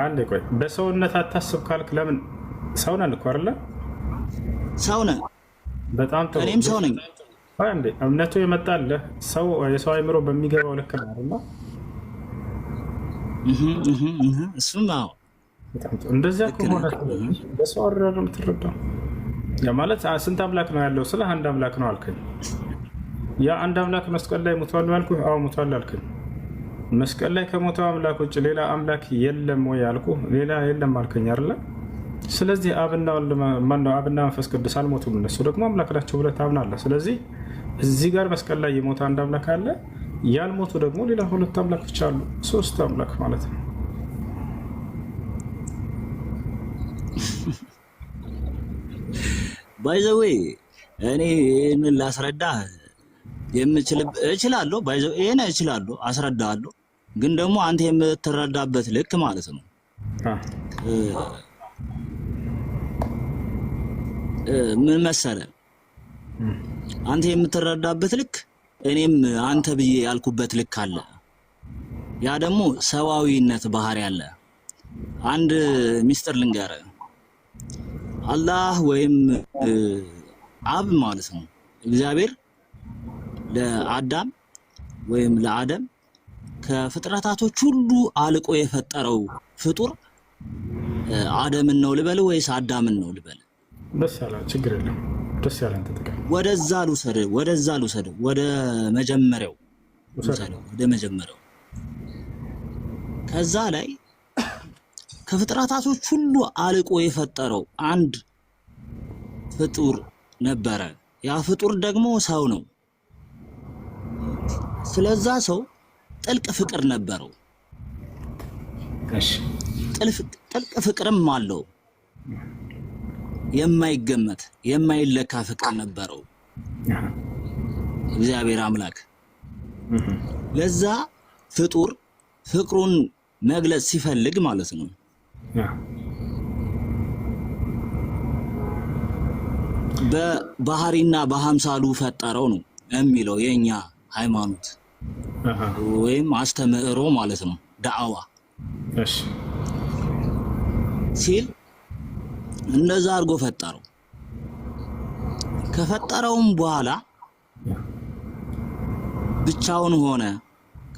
አንዴ ቆይ፣ በሰውነት አታስብ ካልክ ለምን? ሰው ነን እኮ አይደለ? ሰው ነን። በጣም ጥሩ። እኔም ሰው ነኝ። አንዴ እምነቱ የመጣልህ ሰው የሰው አይምሮ በሚገባው ልክ ነው አይደል? እሱም አዎ፣ እንደዚያ ከሆነ በሰው አረር የምትረዳው ያ ማለት ስንት አምላክ ነው ያለው? ስለ አንድ አምላክ ነው አልከኝ። ያ አንድ አምላክ መስቀል ላይ ሞቷል ያልኩህ? አዎ ሞቷል አልከኝ። መስቀል ላይ ከሞተው አምላክ ውጭ ሌላ አምላክ የለም ወይ ያልኩህ? ሌላ የለም አልከኝ አይደለ? ስለዚህ አብና መንፈስ ቅዱስ አልሞቱም፣ እነሱ ደግሞ አምላክ ናቸው ብለህ ታምናለህ። ስለዚህ እዚህ ጋር መስቀል ላይ የሞተ አንድ አምላክ አለ፣ ያልሞቱ ደግሞ ሌላ ሁለት አምላኮች አሉ። ሶስት አምላክ ማለት ነው። ባይ ዘ ዌይ እኔ ይህንን ላስረዳህ እችላለሁ። ባይ ዘ ዌይ ይሄን እችላለሁ፣ አስረዳሃለሁ። ግን ደግሞ አንተ የምትረዳበት ልክ ማለት ነው ምን መሰለህ፣ አንተ የምትረዳበት ልክ እኔም አንተ ብዬ ያልኩበት ልክ አለ። ያ ደግሞ ሰዋዊነት ባህሪ አለ። አንድ ሚስጥር ልንገርህ። አላህ ወይም አብ ማለት ነው እግዚአብሔር ለአዳም ወይም ለአደም ከፍጥረታቶች ሁሉ አልቆ የፈጠረው ፍጡር አደምን ነው ልበል ወይስ አዳምን ነው ልበል? ደስ ያለ ችግር የለም። ደስ ያለን ተጠቀም። ወደዛ ልውሰድ። ወደ መጀመሪያው ከዛ ላይ ከፍጥረታቶች ሁሉ አልቆ የፈጠረው አንድ ፍጡር ነበረ። ያ ፍጡር ደግሞ ሰው ነው። ስለዛ ሰው ጥልቅ ፍቅር ነበረው። ጥልቅ ፍቅርም አለው። የማይገመት የማይለካ ፍቅር ነበረው እግዚአብሔር አምላክ። ለዛ ፍጡር ፍቅሩን መግለጽ ሲፈልግ ማለት ነው በባህሪና በሐምሳሉ ፈጠረው ነው የሚለው የኛ ሃይማኖት ወይም አስተምህሮ ማለት ነው። ዳዕዋ ሲል እንደዛ አድርጎ ፈጠረው። ከፈጠረውም በኋላ ብቻውን ሆነ።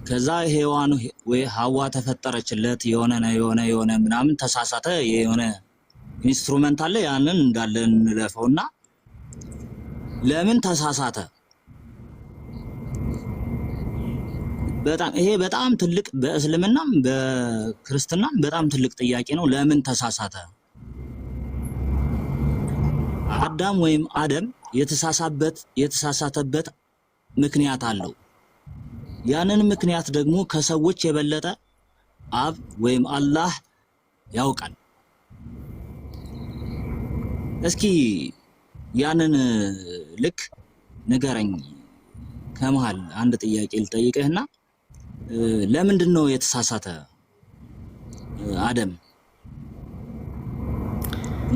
ከዛ ሔዋን ወይ ሐዋ ተፈጠረችለት። የሆነ ምናምን ተሳሳተ። የሆነ ኢንስትሩመንት አለ፣ ያንን እንዳለ እንለፈውና ለምን ተሳሳተ? ይሄ በጣም ትልቅ በእስልምናም በክርስትናም በጣም ትልቅ ጥያቄ ነው። ለምን ተሳሳተ? አዳም ወይም አደም የተሳሳተበት ምክንያት አለው። ያንን ምክንያት ደግሞ ከሰዎች የበለጠ አብ ወይም አላህ ያውቃል። እስኪ ያንን ልክ ንገረኝ። ከመሃል አንድ ጥያቄ ልጠይቅህና ለምንድን ነው የተሳሳተ አደም?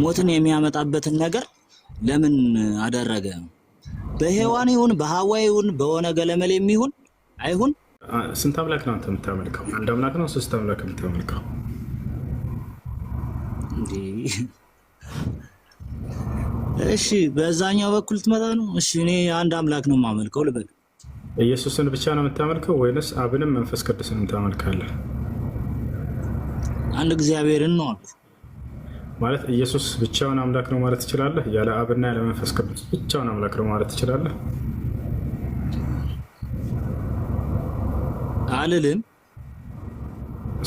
ሞትን የሚያመጣበትን ነገር ለምን አደረገ? በሔዋን ይሁን በሐዋ ይሁን በሆነ ገለመል የሚሆን አይሁን። ስንት አምላክ ነው አንተ የምታመልከው? አንድ አምላክ ነው? ሶስት አምላክ የምታመልከው? እንዴ እሺ፣ በዛኛው በኩል ትመጣ ነው። እሺ፣ እኔ አንድ አምላክ ነው የማመልከው ልበል። ኢየሱስን ብቻ ነው የምታመልከው ወይንስ አብንም መንፈስ ቅዱስን ታመልካለህ? አንድ እግዚአብሔርን ነው አልኩ። ማለት ኢየሱስ ብቻውን አምላክ ነው ማለት ትችላለህ? ያለ አብና ያለ መንፈስ ቅዱስ ብቻውን አምላክ ነው ማለት ትችላለህ? አልልም።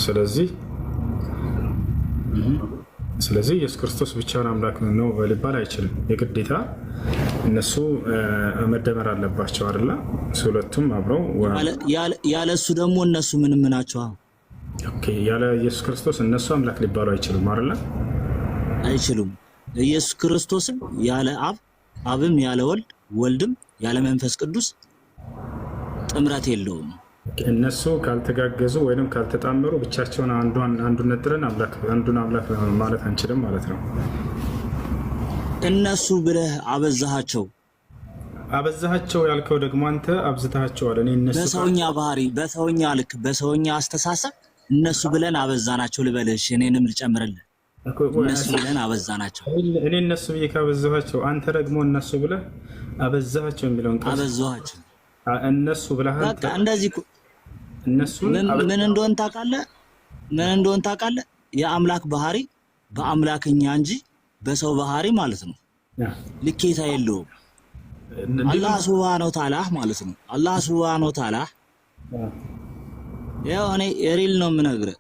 ስለዚህ ኢየሱስ ክርስቶስ ብቻውን አምላክ ነው ሊባል አይችልም። የግዴታ እነሱ መደመር አለባቸው አይደለ? ሁለቱም አብረው ያለ እሱ ደግሞ እነሱ ምንም ናቸው። ኦኬ፣ ያለ ኢየሱስ ክርስቶስ እነሱ አምላክ ሊባሉ አይችሉም አይደለ? አይችሉም። ኢየሱስ ክርስቶስም ያለ አብ፣ አብም ያለ ወልድ፣ ወልድም ያለ መንፈስ ቅዱስ ጥምረት የለውም። እነሱ ካልተጋገዙ ወይንም ካልተጣመሩ ብቻቸውን አንዱን ነጥለን አንዱን አምላክ ማለት አንችልም ማለት ነው። እነሱ ብለህ አበዛሃቸው ያልከው ደግሞ አንተ አብዝታቸዋል። እኔ እነሱ በሰውኛ ባህሪ፣ በሰውኛ ልክ፣ በሰውኛ አስተሳሰብ እነሱ ብለን አበዛናቸው ልበልሽ። እኔንም ልጨምርልህ። እነሱ ብለን አበዛናቸው። እኔ እነሱ ብዬ ካበዛኋቸው አንተ ደግሞ እነሱ ብለህ አበዛሃቸው የሚለውን አበዛኋቸው እነሱ ብለህ በቃ እንደዚህ እነሱ ምን እንደሆነ ታውቃለህ? የአምላክ ባህሪ በአምላክኛ እንጂ በሰው ባህሪ ማለት ነው ልኬታ የለውም። አላህ ሱብሃነሁ ወተዓላ ማለት ነው። አላህ ሱብሃነሁ ወተዓላ ያው እኔ የሪል ነው የምነግርህ።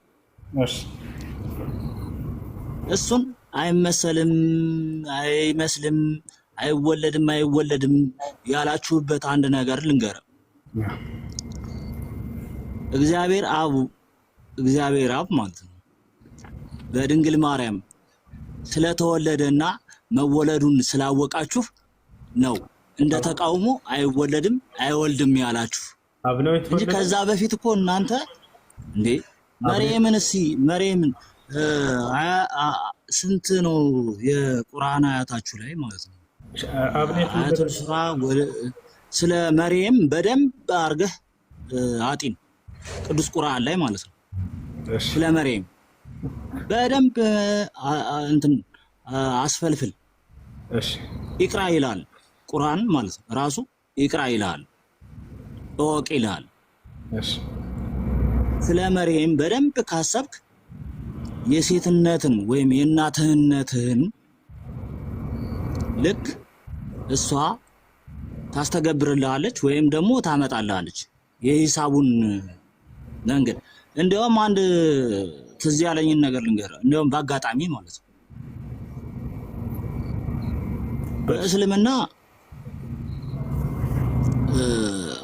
እሱን አይመሰልም፣ አይመስልም፣ አይወለድም ያላችሁበት አንድ ነገር ልንገርህ። እግዚአብሔር አብ ማለት ነው በድንግል ማርያም ስለተወለደና መወለዱን ስላወቃችሁ ነው እንደ ተቃውሞ አይወለድም አይወልድም ያላችሁ እንጂ ከዛ በፊት እኮ እናንተ እንዴ መርየምን ስንት ነው የቁርአን አያታችሁ ላይ ማለት ነው አያቱል ሱራ ስለ መርየም በደንብ አድርገህ አጢን ቅዱስ ቁርአን ላይ ማለት ነው። ስለ መርየም በደንብ እንትን አስፈልፍል። ኢቅራ ይላል ቁርአን ማለት ነው። ራሱ ኢቅራ ይላል እወቅ ይላል። ስለ መርየም በደንብ ካሰብክ የሴትነትን ወይም የእናትህነትህን ልክ እሷ ታስተገብርልሃለች ወይም ደግሞ ታመጣልሃለች። የሂሳቡን መንገድ እንደውም አንድ ትዝ ያለኝን ነገር ልንገርህ። እንደውም በአጋጣሚ ማለት ነው በእስልምና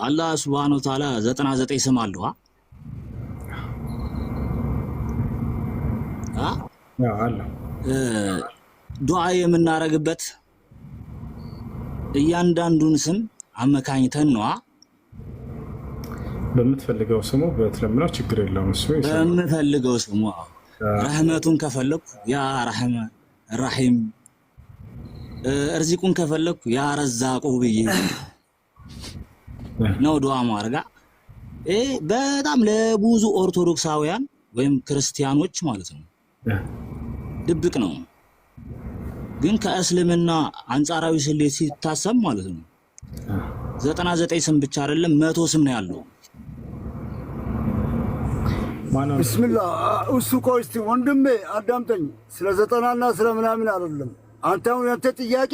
አላህ ሱብሃነሁ ወተዓላ 99 ስም አለው። ዱዓ የምናረግበት እያንዳንዱን ስም አመካኝተን ነው። በምትፈልገው ስሙ በትለምነው ችግር የለውም። እሱ በምፈልገው ስሙ ረህመቱን ከፈለኩ ያ ረህመ ረሂም፣ እርዚቁን ከፈለኩ ያ ረዛቁ ብዬ ነው ዱዓ ማረጋ። በጣም ለብዙ ኦርቶዶክሳውያን ወይም ክርስቲያኖች ማለት ነው ድብቅ ነው፣ ግን ከእስልምና አንጻራዊ ስሌት ሲታሰብ ማለት ነው 99 ስም ብቻ አይደለም 100 ስም ነው ያለው። ቢስሚላህ እሱ ቆይ እስቲ ወንድሜ አዳምጠኝ። ስለ 90ና ስለ ምናምን አይደለም። አንተ አሁን ያንተ ጥያቄ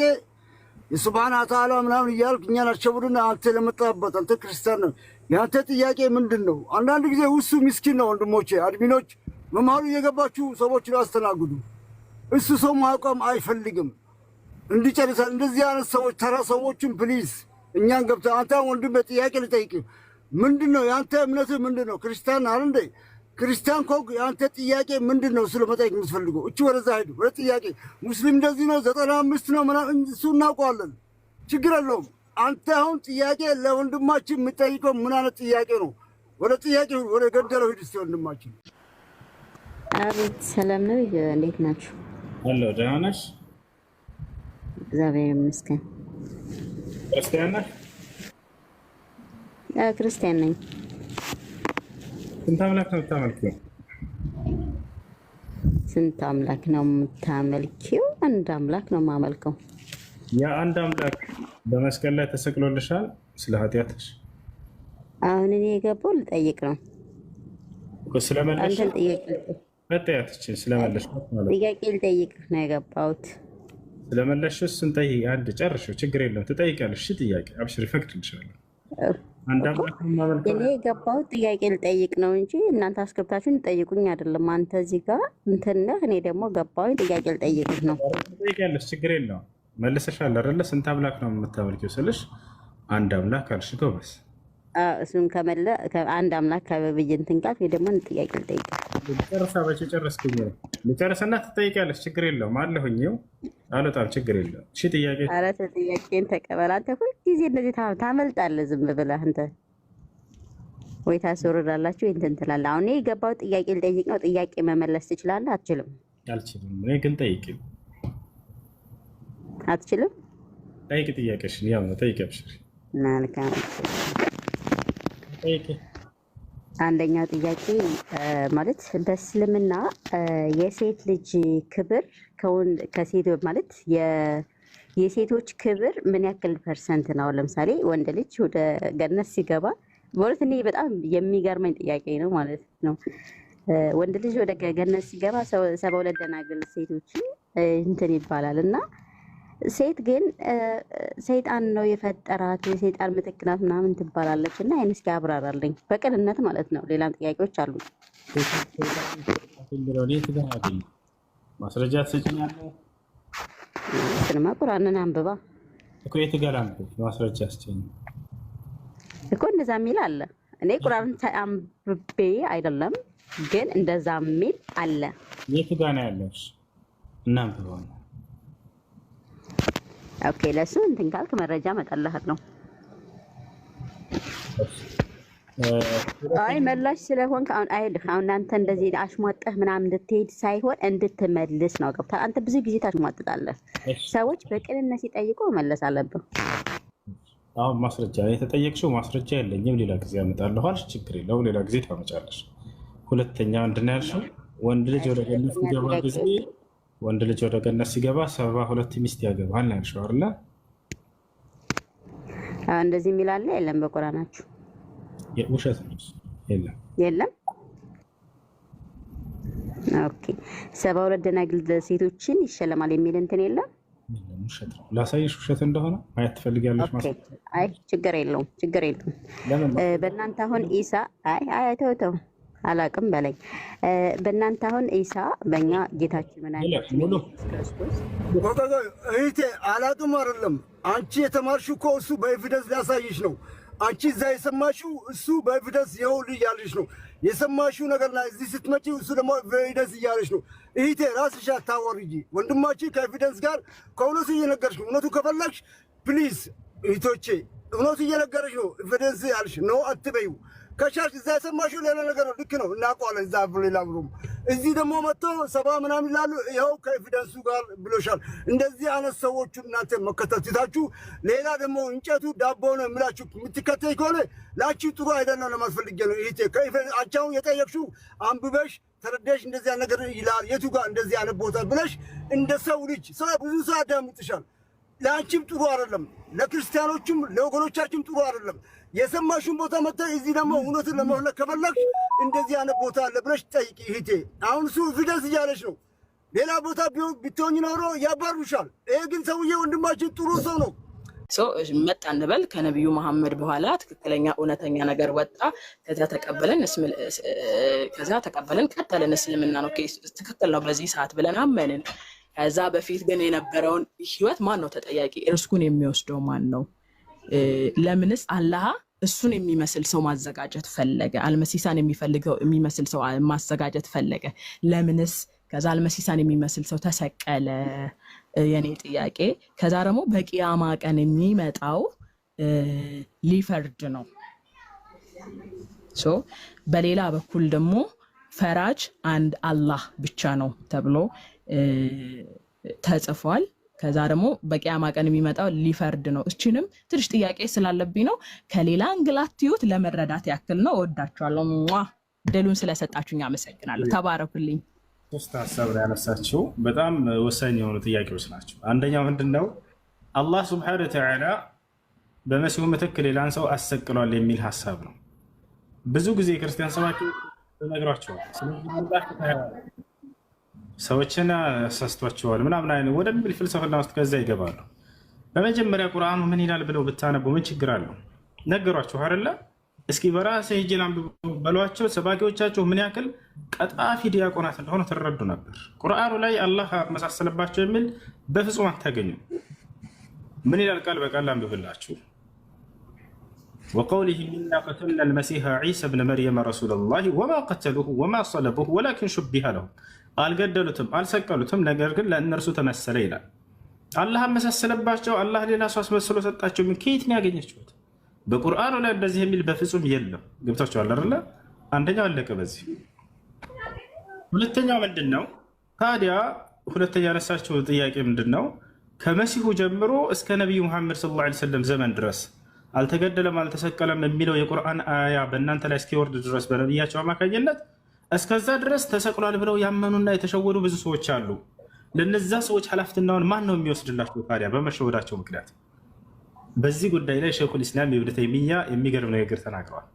የሱብሃነ ወተዓላ ምናምን እያልክ እኛን አሸቡድና አንተ ለመጣበት አንተ ክርስቲያን ነው። ያንተ ጥያቄ ምንድን ነው? አንዳንድ ጊዜ እሱ ምስኪን ነው። ወንድሞቼ አድሚኖች መማሩ እየገባችሁ ሰዎችን አስተናግዱ። እሱ ሰው ማቋም አይፈልግም እንዲጨርሳል። እንደዚህ አይነት ሰዎች ተራ ሰዎችን ፕሊዝ እኛን ገብተህ አንተ ወንድሜ ጥያቄ ልጠይቅ። ምንድን ነው ያንተ እምነትህ ምንድን ነው? ክርስቲያን አይደል እንዴ? ክርስቲያን ኮግ ያንተ ጥያቄ ምንድን ነው? ስለ መጠየቅ የምትፈልገው እቺ ወደዛ ሄዱ። ወደ ጥያቄ ሙስሊም እንደዚህ ነው 95 ነው ምናምን እሱ እናውቀዋለን፣ ችግር የለውም። አንተ አሁን ጥያቄ ለወንድማችን የምጠይቀው ምን አይነት ጥያቄ ነው? ወደ ጥያቄ ወደ ገደለው ሂድ እስቲ ወንድማችን። አቤት ሰላም ነው። እንዴት ናችሁ? አሎ ደህና ነሽ? እግዚአብሔር ይመስገን። ክርስቲያን ነሽ? ክርስቲያን ነኝ። ስንት አምላክ ነው የምታመልኪው? ስንት አምላክ ነው የምታመልኪው? አንድ አምላክ ነው የማመልከው። ያ አንድ አምላክ በመስቀል ላይ ተሰቅሎልሻል ስለ ኃጢአትሽ። አሁን እኔ የገባው ልጠይቅ ነው። ስለመለሽ አንተን ጥያቄ መጠያትችን ስለመለሽ ማለት ጥያቄ ልጠይቅ ነው የገባሁት። ስለመለሽስ ስንጠይቅ አንድ ጨርሽው ችግር የለም ትጠይቂያለሽ። እሺ ጥያቄ አብሽር ይፈቅድልሻለሁ። አንድ አምላክ ማመልከው እኔ የገባሁት ጥያቄ ልጠይቅ ነው እንጂ እናንተ አስገብታችሁን ልጠይቁኝ አይደለም። አንተ እዚህ ጋር እንትን ነህ፣ እኔ ደግሞ ገባሁኝ ጥያቄ ልጠይቅህ ነው። ትጠይቂያለሽ ችግር የለውም። መልሰሻል አይደለ? ስንት አምላክ ነው የምታመልኪው ስልሽ አንድ አምላክ አልሽ። ጎበዝ። እሱን ከመለ አንድ አምላክ ከበብይ እንትን ቃል ወይ ደግሞ ጥያቄ ልጠይቅ ጨርሳ በጭ ጨረስኩኝ ነው ልጨርስና ትጠይቂያለሽ። ችግር የለውም አለሁኝ አልወጣም ችግር የለውም። እሺ ጥያቄ ኧረ ጥያቄን ተቀበል። አንተ ሁልጊዜ እንደዚህ ታመልጣለህ ዝም ብለህ አንተ ወይ ታስወርዳላችሁ ወይ እንትን ትላለህ። አሁን የገባው ጥያቄ ልጠይቅ ነው። ጥያቄ መመለስ ትችላለህ? አትችልም? አልችልም። እኔ ግን ጠይቂ። አትችልም? ጠይቂ ጥያቄሽን። ያው ነው ጠይቂ። አብሽር መልካም ጠይቂ። አንደኛው ጥያቄ ማለት በእስልምና የሴት ልጅ ክብር ከሴት ማለት የሴቶች ክብር ምን ያክል ፐርሰንት ነው? ለምሳሌ ወንድ ልጅ ወደ ገነት ሲገባ ማለት እኔ በጣም የሚገርመኝ ጥያቄ ነው ማለት ነው። ወንድ ልጅ ወደ ገነት ሲገባ 72 ደናግል ሴቶችን እንትን ይባላል እና ሴት ግን ሰይጣን ነው የፈጠራት የሰይጣን ምትክ ናት ምናምን ትባላለች እና ይሄን እስኪ አብራራልኝ በቅንነት ማለት ነው። ሌላም ጥያቄዎች አሉ። ማስረጃ ትሰጪኛለሽ? ስንማ ቁርአንን አንብባ እኮ የት ጋር አንብብ? ማስረጃ አስቸኝ እኮ እንደዛ የሚል አለ። እኔ ቁርአንን አንብቤ አይደለም ግን እንደዛ የሚል አለ። የት ጋር ነው ያለሽ? እናንብበው ነው። ኦኬ ለሱ እንትን ካልክ መረጃ መጣልሃለሁ። አይ መላሽ ስለሆንክ አሁን አይልህ። አሁን አንተ እንደዚህ አሽሟጠህ ምናምን እንድትሄድ ሳይሆን እንድትመልስ ነው። ገብታ አንተ ብዙ ጊዜ ታሽሟጥጣለህ። ሰዎች በቅንነት ሲጠይቁ መለስ አለብህ። አሁን ማስረጃ የተጠየቅሽው ማስረጃ የለኝም ሌላ ጊዜ አመጣለሁ አልሽ። ችግር የለውም ሌላ ጊዜ ታመጫለሽ። ሁለተኛ ምንድን ነው ያልሽው? ወንድ ልጅ ወደ ገነት ሲገባ ጊዜ ወንድ ልጅ ወደ ገነት ሲገባ 72 ሚስት ያገባል ነው ያልሽው አይደል? እንደዚህ የሚል አለ የለም? በቁርአናችሁ ውሸት ነው። የለም የለም። ኦኬ 72 ደናግል ሴቶችን ይሸለማል የሚል እንትን የለም? ውሸት ነው። ላሳይሽ ውሸት እንደሆነ ማየት ትፈልጊያለሽ ማለት ነው። አይ ችግር የለውም ችግር የለውም። በእናንተ አሁን ኢሳ አይ ተው አላቅም በለኝ። በእናንተ አሁን ኢሳ በእኛ ጌታችን መድኃኒታችን ክርስቶስ እህቴ አላቅም አይደለም። አንቺ የተማርሽው እኮ እሱ በኤቪደንስ ሊያሳይሽ ነው። አንቺ እዛ የሰማሽው እሱ በኤቪደንስ ይኸው ልጅ ያለሽ ነው የሰማሽው ነገርና እዚህ ስትመጪ እሱ ደግሞ በኤቪደንስ እያለሽ ነው። እህቴ ራስሽ አታወርጂ። ወንድማችን ከኤቪደንስ ጋር ከእውነቱ እየነገርሽ ነው። እውነቱ ከፈለግሽ ፕሊዝ እህቶቼ እውነቱ እየነገረሽ ነው። ኤቪደንስ ያልሽ ነው አትበይው። ከቻልሽ እዛ የሰማሽው ሌላ ነገር ነው። ልክ ነው እናውቀዋለን። እዛ ሌላ ብሎም እዚህ ደግሞ መጥቶ ሰባ ምናምን ይላሉ። ይኸው ከኤቪደንሱ ጋር ብሎሻል። እንደዚህ አይነት ሰዎቹ እናንተ መከተል ትታችሁ ሌላ ደግሞ እንጨቱ ዳቦ ነው የምላችሁ የምትከተይ ከሆነ ላቺ ጥሩ አይደለም ለማስፈልጌ ነው። ይሄ አንቻውን የጠየቅሽው አንብበሽ ተረዳሽ እንደዚህ ነገር ይላል የቱ ጋር እንደዚህ አይነት ቦታ ብለሽ እንደ ሰው ልጅ ሰው ብዙ ሰው ያዳምጥሻል። ለአንቺም ጥሩ አይደለም፣ ለክርስቲያኖችም ለወገኖቻችንም ጥሩ አይደለም። የሰማሽውን ቦታ መጥተሽ እዚህ ደግሞ እውነትን ለመፈለግ ከፈለግሽ እንደዚህ አይነት ቦታ አለ ብለሽ ጠይቂ እህቴ። አሁን እሱ ኤቪደንስ እያለሽ ነው። ሌላ ቦታ ብትሆኝ ኖሮ ያባሩሻል። ይሄ ግን ሰውዬ ወንድማችን ጥሩ ሰው ነው። መጣ እንበል ከነቢዩ መሐመድ በኋላ ትክክለኛ እውነተኛ ነገር ወጣ። ከዛ ተቀበለን ቀጠልን። እስልምና ነው ትክክል ነው በዚህ ሰዓት ብለን አመንን። ከዛ በፊት ግን የነበረውን ህይወት ማን ነው ተጠያቂ? እርስኩን የሚወስደው ማን ነው? ለምንስ አላህ እሱን የሚመስል ሰው ማዘጋጀት ፈለገ? አልመሲሳን የሚመስል ሰው ማዘጋጀት ፈለገ። ለምንስ ከዛ አልመሲሳን የሚመስል ሰው ተሰቀለ? የኔ ጥያቄ። ከዛ ደግሞ በቂያማ ቀን የሚመጣው ሊፈርድ ነው። በሌላ በኩል ደግሞ ፈራጅ አንድ አላህ ብቻ ነው ተብሎ ተጽፏል። ከዛ ደግሞ በቂያማ ቀን የሚመጣው ሊፈርድ ነው። እችንም ትንሽ ጥያቄ ስላለብኝ ነው ከሌላ እንግላትዩት ለመረዳት ያክል ነው። እወዳችኋለሁ። ደሉን ስለሰጣችሁኝ አመሰግናለሁ። ተባረኩልኝ። ሶስት ሀሳብ ላይ ያነሳችው በጣም ወሳኝ የሆኑ ጥያቄዎች ናቸው። አንደኛው ምንድነው አላህ ሱብሓነሁ ወተዓላ በመሲሁ ምትክ ሌላን ሰው አሰቅሏል የሚል ሀሳብ ነው። ብዙ ጊዜ ክርስቲያን ሰባኪዎች ነግሯቸዋል። ሰዎችን አሳስቷቸዋል ምናምን አይነት ወደሚል ፍልስፍና ውስጥ ከዛ ይገባሉ። በመጀመሪያ ቁርአኑ ምን ይላል ብለው ብታነቡ ምን ችግር አለው? ነገሯቸው አይደለ? እስኪ በራሴ ሂጅ ላንብቡ በሏቸው። ሰባኪዎቻቸው ምን ያክል ቀጣፊ ዲያቆናት እንደሆነ ትረዱ ነበር። ቁርአኑ ላይ አላህ መሳሰለባቸው የሚል በፍጹም አታገኙም። ምን ይላል? ቃል በቃል ላንብብላችሁ። وقوله إنا قتلنا المسيح عيسى ابن مريم رسول الله وما قتلوه وما صلبوه ولكن شبه لهم አልገደሉትም አልሰቀሉትም፣ ነገር ግን ለእነርሱ ተመሰለ ይላል። አላህ መሳሰለባቸው። አላህ ሌላ ሰው አስመስሎ ሰጣቸው። ከየት ነው ያገኘችሁት? በቁርአኑ ላይ እንደዚህ የሚል በፍጹም የለም። ገብታችኋል አይደለ? አንደኛው አለቀ በዚህ። ሁለተኛው ምንድነው ታዲያ? ሁለተኛ ያነሳችው ጥያቄ ምንድነው? ከመሲሁ ጀምሮ እስከ ነቢዩ መሐመድ ሰለላሁ ዐለይሂ ወሰለም ዘመን ድረስ አልተገደለም አልተሰቀለም የሚለው የቁርአን አያ በእናንተ ላይ እስኪወርድ ድረስ በነቢያቸው አማካኝነት እስከዛ ድረስ ተሰቅሏል ብለው ያመኑና የተሸወዱ ብዙ ሰዎች አሉ። ለነዛ ሰዎች ኃላፊነቱን ማን ነው የሚወስድላቸው ታዲያ? በመሸወዳቸው ምክንያት። በዚህ ጉዳይ ላይ ሸይኹል ኢስላም ኢብኑ ተይሚያ የሚገርም ንግግር ተናግረዋል።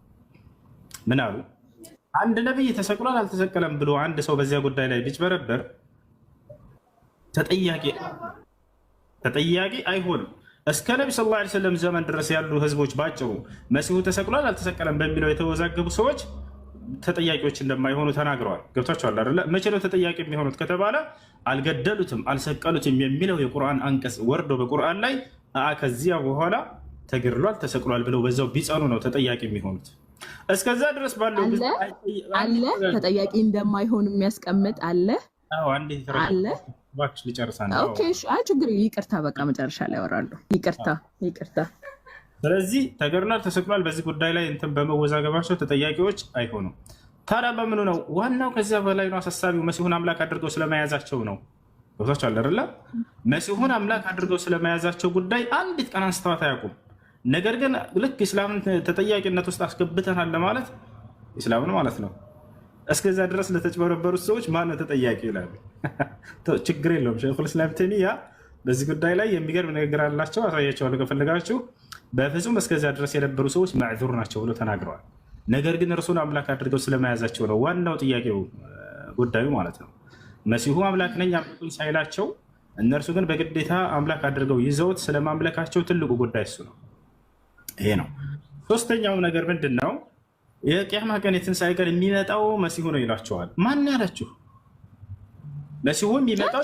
ምን አሉ? አንድ ነብይ ተሰቅሏል አልተሰቀለም ብሎ አንድ ሰው በዚያ ጉዳይ ላይ ቢጭበረበር ተጠያቂ አይሆንም። እስከ ነቢ ሰለላሁ ዐለይሂ ወሰለም ዘመን ድረስ ያሉ ህዝቦች ባጭሩ መሲሁ ተሰቅሏል አልተሰቀለም በሚለው የተወዛገቡ ሰዎች ተጠያቂዎች እንደማይሆኑ ተናግረዋል። ገብታችኋል አይደለ? መቼ ነው ተጠያቂ የሚሆኑት ከተባለ አልገደሉትም አልሰቀሉትም የሚለው የቁርአን አንቀጽ ወርዶ በቁርአን ላይ ከዚያ በኋላ ተገድሏል ተሰቅሏል ብለው በዛው ቢጸኑ ነው ተጠያቂ የሚሆኑት። እስከዛ ድረስ ባለው አለ ተጠያቂ እንደማይሆኑ የሚያስቀምጥ አለ። አንዴ አለ ባክሽ ልጨርሳለሁ። ኦኬ እሺ፣ ችግር ይቅርታ፣ በቃ መጨረሻ ላይ አወራለሁ። ይቅርታ። ስለዚህ ተገድሏል ተሰቅሏል በዚህ ጉዳይ ላይ እንትን በመወዛገባቸው ተጠያቂዎች አይሆኑም። ታዲያ በምኑ ነው? ዋናው ከዚያ በላይ ነው አሳሳቢው መሲሁን አምላክ አድርገው ስለመያዛቸው ነው። ገብታችኋል አይደለ? መሲሁን አምላክ አድርገው ስለመያዛቸው ጉዳይ አንዲት ቀን አንስተዋት አያውቁም። ነገር ግን ልክ ኢስላምን ተጠያቂነት ውስጥ አስገብተናል ለማለት ኢስላምን ማለት ነው እስከዛ ድረስ ለተጭበረበሩት ሰዎች ማን ነው ተጠያቂ ይላሉ። ችግር የለውም። ሸይኹል ኢስላም ተይሚያ በዚህ ጉዳይ ላይ የሚገርም ንግግር አላቸው። አሳያቸዋለሁ ከፈለጋችሁ። በፍጹም እስከዚያ ድረስ የነበሩ ሰዎች ማዕዙር ናቸው ብሎ ተናግረዋል። ነገር ግን እርሱን አምላክ አድርገው ስለመያዛቸው ነው ዋናው ጥያቄው ጉዳዩ ማለት ነው። መሲሁ አምላክ ነኝ አምልኩኝ ሳይላቸው እነርሱ ግን በግዴታ አምላክ አድርገው ይዘውት ስለማምለካቸው ትልቁ ጉዳይ እሱ ነው። ይሄ ነው። ሶስተኛው ነገር ምንድን ነው? የቂያማ ቀን የትንሣኤ ቀን የሚመጣው መሲሁ ነው ይላቸዋል። ማን ያላችሁ? መሲሁ የሚመጣው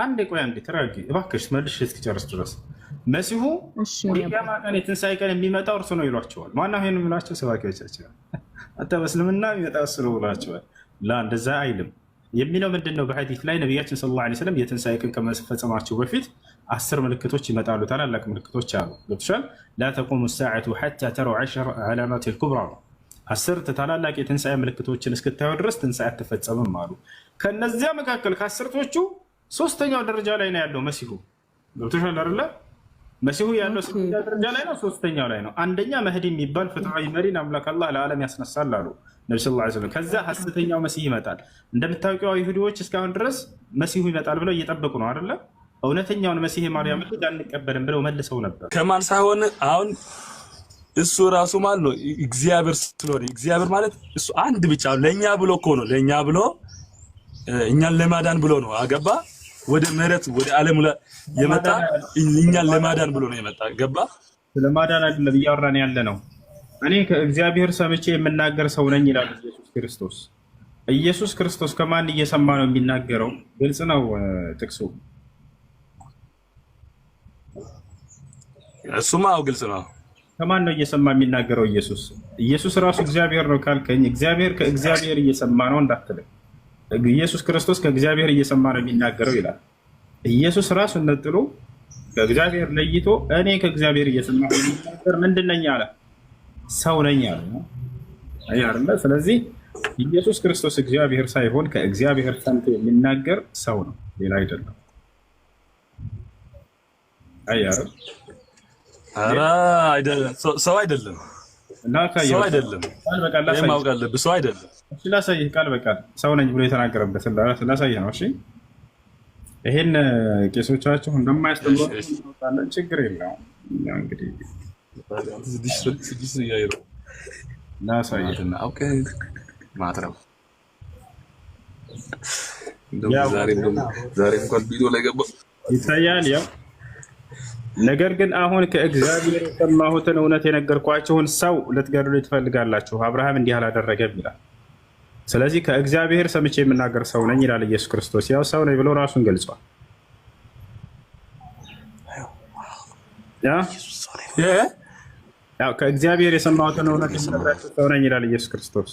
አንዴ ቆይ አንዴ ተረጋጊ እባክሽ መልሽ እስኪጨርስ ድረስ መሲሁ የቂያማ ቀን የትንሣኤ ቀን የሚመጣው እርሱ ነው ይሏቸዋል። ማነው ይሄን የሚላቸው? ሰባኪዎቻቸው። አንተ በእስልምና የሚመጣ እሱ ነው ብሏቸዋል። ላ እንደዛ አይልም። የሚለው ምንድን ነው? በሐዲስ ላይ ነቢያችን ሰለላሁ ዐለይሂ ወሰለም የትንሣኤ ቀን ከመፈጸማቸው በፊት 10 ምልክቶች ይመጣሉ፣ ታላላቅ ምልክቶች አሉ። ገብቶሻል? ላ ተቁሙ ሰዓቱ ሐታ ተረው 10 ዓላማት ልኩብራ ነው። 10 ታላላቅ የትንሣኤ ምልክቶችን እስክታዩ ድረስ ትንሣኤ አትፈጸምም አሉ። ከነዚያ መካከል ከ10ቶቹ 3ኛው ደረጃ ላይ ነው ያለው መሲሁ። ገብቶሻል አይደለ? መሲሁ ያለው 3ኛ ደረጃ ላይ ነው፣ 3ኛው ላይ ነው። አንደኛ መህዲ የሚባል ፍትሐዊ መሪን አምላክ አላህ ለዓለም ያስነሳል አሉ ነብዩ ሰለላሁ ዐለይሂ ወሰለም። ከዛ ሐሰተኛው መሲህ ይመጣል። እንደምታውቂው ይሁዲዎች እስካሁን ድረስ መሲሁ ይመጣል ብለው እየጠበቁ ነው አይደለ? እውነተኛውን መሲህ ማርያም ልጅ አንቀበልም ብለው መልሰው ነበር። ከማን ሳይሆን አሁን እሱ ራሱ ማለት ነው እግዚአብሔር ስለሆነ፣ እግዚአብሔር ማለት እሱ አንድ ብቻ ለኛ ብሎ እኮ ነው፣ ለኛ ብሎ እኛን ለማዳን ብሎ ነው። አገባ ወደ ምህረት ወደ ዓለም የመጣ እኛን ለማዳን ብሎ ነው የመጣ። ገባ ስለማዳን አይደለም እያወራን ያለ ነው። እኔ ከእግዚአብሔር ሰምቼ የምናገር ሰው ነኝ ይላል ኢየሱስ ክርስቶስ። ኢየሱስ ክርስቶስ ከማን እየሰማ ነው የሚናገረው? ግልጽ ነው ጥቅሱ። እሱማ ግልጽ ነው። ከማን ነው እየሰማ የሚናገረው? ኢየሱስ። ኢየሱስ ራሱ እግዚአብሔር ነው ካልከኝ እግዚአብሔር ከእግዚአብሔር እየሰማ ነው እንዳትልም። ኢየሱስ ክርስቶስ ከእግዚአብሔር እየሰማ ነው የሚናገረው ይላል። ኢየሱስ ራሱን ነጥሎ ከእግዚአብሔር ለይቶ እኔ ከእግዚአብሔር እየሰማ ነው የሚናገር ምንድን ነኝ አለ? ሰው ነኝ አለ። አይደለ? ስለዚህ ኢየሱስ ክርስቶስ እግዚአብሔር ሳይሆን ከእግዚአብሔር ሰምቶ የሚናገር ሰው ነው፣ ሌላ አይደለም። አይደል? ኧረ አይደለም፣ ሰው አይደለም፣ ሰው አይደለም። ቃል በቃል ማወቅ አለብህ፣ ሰው አይደለም። እሺ ላሳይህ፣ ቃል በቃል ሰው ነኝ ብሎ የተናገረበት ላሳይህ ነው። እሺ ይሄን ቄሶቻችሁ እንደማያስተምሩ ችግር የለውም። እንግዲህ ላሳይህ ማትረው ዛሬ እንኳን ቪዲዮ ላይ ገባ ይታያል። ያው ነገር ግን አሁን ከእግዚአብሔር የሰማሁትን እውነት የነገርኳችሁን ሰው ልትገድሉ ትፈልጋላችሁ፣ አብርሃም እንዲህ አላደረገም ይላል። ስለዚህ ከእግዚአብሔር ሰምቼ የምናገር ሰው ነኝ ይላል ኢየሱስ ክርስቶስ። ያው ሰው ነኝ ብሎ ራሱን ገልጿል። ያው ከእግዚአብሔር የሰማሁትን እውነት የምነግራችሁ ሰው ነኝ ይላል ኢየሱስ ክርስቶስ።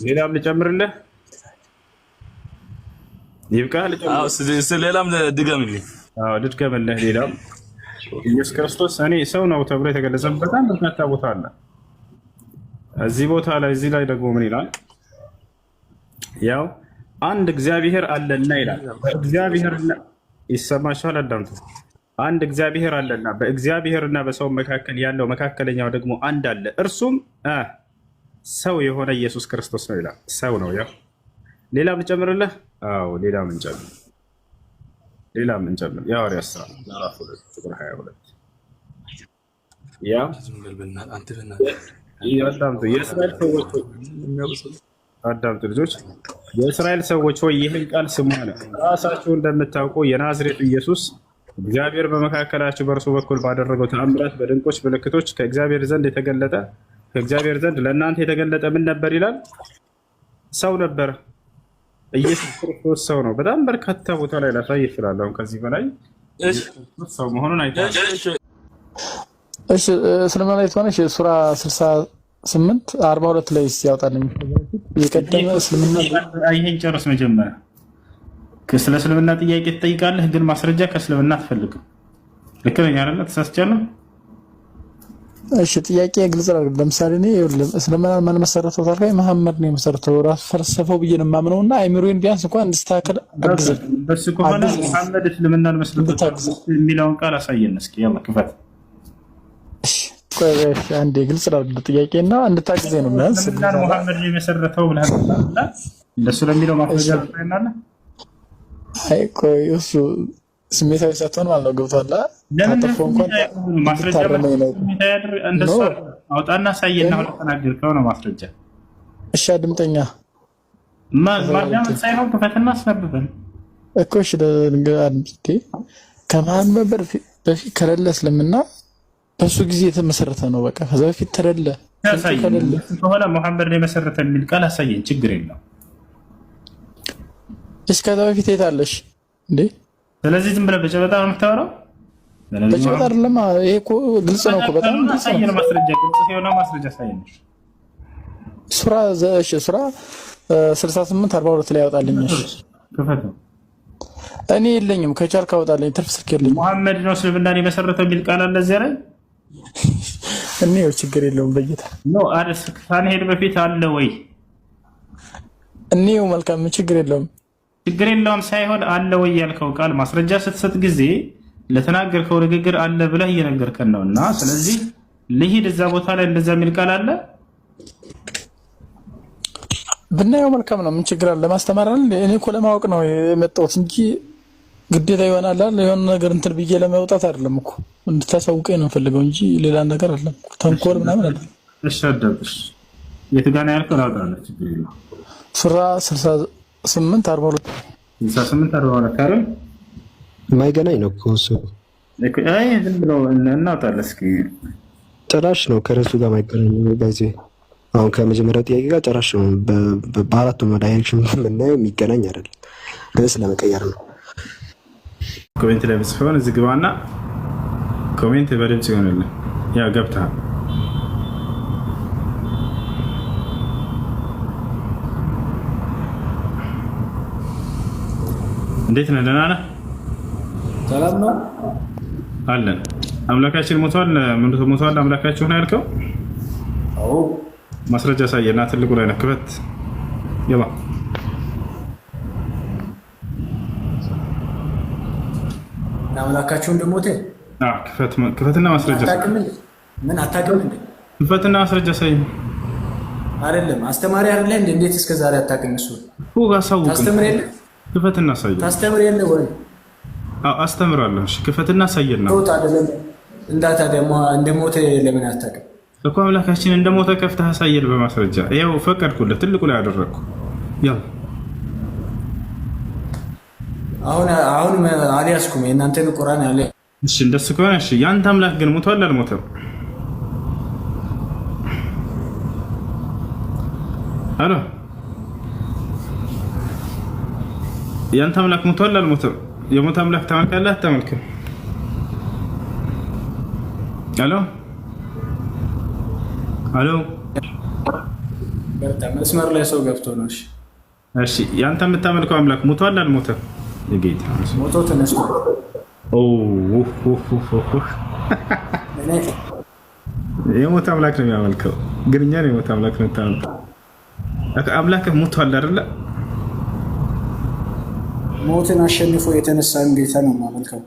ሌላም ልጨምርልህ? ይብቃል። ሌላም ድገምልኝ። ልድገምልህ። ሌላም ኢየሱስ ክርስቶስ እኔ ሰው ነው ተብሎ የተገለጸበት በጣም በርካታ ቦታ አለ። እዚህ ቦታ ላይ እዚህ ላይ ደግሞ ምን ይላል? ያው አንድ እግዚአብሔር አለና ይላል። በእግዚአብሔርና ይሰማችኋል? አዳምጡ። አንድ እግዚአብሔር አለና በእግዚአብሔርና በሰው መካከል ያለው መካከለኛው ደግሞ አንድ አለ፣ እርሱም ሰው የሆነ ኢየሱስ ክርስቶስ ነው ይላል። ሰው ነው። ያው ሌላ ምን ጨምርልህ? አዎ ሌላ ምን ጨምር? ሌላ ምን ጨምር? የሐዋርያት ሥራ ምዕራፍ 2 ቁጥር 22 ያው አዳምጡ። የእስራኤል ሰዎች አዳምጡ ልጆች፣ የእስራኤል ሰዎች ሆይ ይህን ቃል ስሙ አለ። ራሳችሁ እንደምታውቁ የናዝሬቱ ኢየሱስ እግዚአብሔር በመካከላችሁ በእርሱ በኩል ባደረገው ተአምራት፣ በድንቆች ምልክቶች ከእግዚአብሔር ዘንድ የተገለጠ ከእግዚአብሔር ዘንድ ለእናንተ የተገለጠ ምን ነበር ይላል? ሰው ነበረ። ኢየሱስ ክርስቶስ ሰው ነው። በጣም በርካታ ቦታ ላይ ላሳይ ይችላል። አሁን ከዚህ በላይ ሰው መሆኑን አይተሃል። እሺ እስልምና ላይ ተሆነሽ ሱራ 68 42 ላይ ያወጣልኝ የቀደመ እስልምና ይሄን ጨርስ። መጀመሪያ ስለ እስልምና ጥያቄ ትጠይቃለህ፣ ግን ማስረጃ ከእስልምና አትፈልግም። ልክ ነኝ አይደለ? ተሳስቻለሁ? እሺ ጥያቄ ግልጽ ነው። ለምሳሌ እኔ እስልምና ማን መሰረተው ታልከኝ መሐመድ ነው የመሰረተው ራሱ ፈለሰፈው ብዬ ነው የማምነውና አይምሮዬን ቢያንስ እንኳን እንድስተካከል አግዘኝ። በስ ከሆነ መሐመድ እስልምናን መስረተው የሚለውን ቃል አሳየን እስኪ። ያላ ክፈት። እሺ ቆይ አንዴ ግልጽ ነው ጥያቄና እንድታግዘኝ ነው ማለት እስልምናን መሐመድ ነው የመሰረተው ብለህና እንደሱ ለሚለው ማስረጃ ታይናለ። አይ ቆይ እሱ ስሜታዊ ሳትሆን ማለት ነው። ገብቷል? ታጠፈው እንኳን ማስረጃ እንደሱ አውጣና ሳይና ሁሉ ተናገርከው ነው ማስረጃ። እሺ አድምጠኛ ማዳመጥ ሳይሆን ክፈትና አስነብበን እኮ። እሺ አድምጤ ከማን በፊት ከሌለ እስልምና በሱ ጊዜ የተመሰረተ ነው። በቃ ከዛ በፊት ተረለ ከሆነ መሐመድ ነው የመሰረተ የሚል ቃል አሳየን። ችግር የለው። እስከዛ በፊት የት አለሽ እንዴ? ስለዚህ ዝም ብለህ በጨበጣ ነው የምታወራው? በጨበጣ አይደለም። ይሄ እኮ ግልጽ ነው እኮ በጣም ግልጽ ነው። ማስረጃ ግልጽ የሆነ ማስረጃ ሳይነሽ ሱራ 68 42 ላይ ያወጣልኛል። ክፈተው። እኔ የለኝም ከቻልክ አወጣልኝ። ትርፍ ስልክ የለኝም። መሐመድ ነው እስልምናን የመሰረተው የሚል ቃል አለ እዚያ ላይ። እኔው ችግር የለውም በጌታ ነው አደስ ሳንሄድ በፊት አለ ወይ? እኔው መልካም ችግር የለውም። ችግር የለውም ሳይሆን አለ ወይ ያልከው ቃል ማስረጃ ስትሰጥ ጊዜ ለተናገርከው ንግግር አለ ብለህ እየነገርከን ነውና፣ ስለዚህ ልሂድ እዛ ቦታ ላይ እንደዛ የሚል ቃል አለ ብናየው መልካም ነው። ምን ችግር አለ? ለማስተማር አይደል? እኔ እኮ ለማወቅ ነው የመጣሁት እንጂ ግዴታ ይሆናል አይደል? የሆነ ነገር እንትን ብዬ ለማውጣት አይደለም እኮ እንድታሳውቀኝ ነው ፈልገው እንጂ ሌላ ነገር አይደለም። ተንኮል ምናምን አይደለም። እሺ አዳብሽ የት ጋር ነው ያልከው? ላውጣለህ። ችግር የለውም። ሱራ 68 42 42 አይደል? የማይገናኝ ነው እኮ እሱ። አይ ዝም ብሎ እናውጣለን። እስኪ ጭራሽ ነው ከርዕሱ ጋር የማይገናኝ በዚህ አሁን ከመጀመሪያው ጥያቄ ጋር ጭራሽ ነው። በአራቱም ዳይሬክሽን የምናየው የሚገናኝ አይደለም። ርዕስ ለመቀየር ነው። ኮሜንት ላይ ብጽፈውን እዚህ ግባና ኮሜንት በድምጽ ይሆንልህ። ያ ገብተሃል። እንዴት ነህ? ደህና ነህ? ሰላም ነው አለን። አምላካችን ሞቷል። ምን ሞቷል? አምላካችሁ ነው ያልከው? አዎ። ማስረጃ ሳየና ትልቁ ላይ ነው። ክፈት ይባ አምላካችሁ እንደሞተ ክፈትና ማስረጃ ምን አታውቅም እንዴ? ክፈትና ማስረጃ ሳይ አይደለም አስተማሪ አይደለ እንዴ? እንዴት እስከዛሬ አታውቅም? እሱ አሳውቅ። ታስተምር የለ ክፈትና ሳይ ታስተምር የለ ወይ? አስተምራለሁ። እሺ ክፈትና ሳይና ሮት አይደለም እንዳታ ደግሞ እንደሞተ ለምን አታውቅም እኮ? አምላካችን እንደሞተ ከፍተህ አሳየን በማስረጃ። ይኸው ፈቀድኩልህ። ትልቁ ላይ አደረግኩ። ያው አሁን አልያዝኩም የእናንተን ቁርአን አለ። እሺ እንደሱ ከሆነ እሺ። ያንተ አምላክ ግን ሞቷል አልሞተም? አሎ ያንተ አምላክ ሞቷል አልሞተም? የሞተ አምላክ ታመልካለህ አታመልክም? አሎ አሎ በርታ። መስመር ላይ ሰው ገብቶ ነው። እሺ ያንተ የምታመልከው አምላክ ሞቷል አልሞተም? የጌታ ሞቶ ተነስቶ የሞተ አምላክ ነው የሚያመልከው። ግን እኛ ነው የሞተ አምላክ ነው የምታመልከው። አምላክህ ሞቷል አይደለ? ሞትን አሸንፎ የተነሳን ጌታ ነው የማመልከው።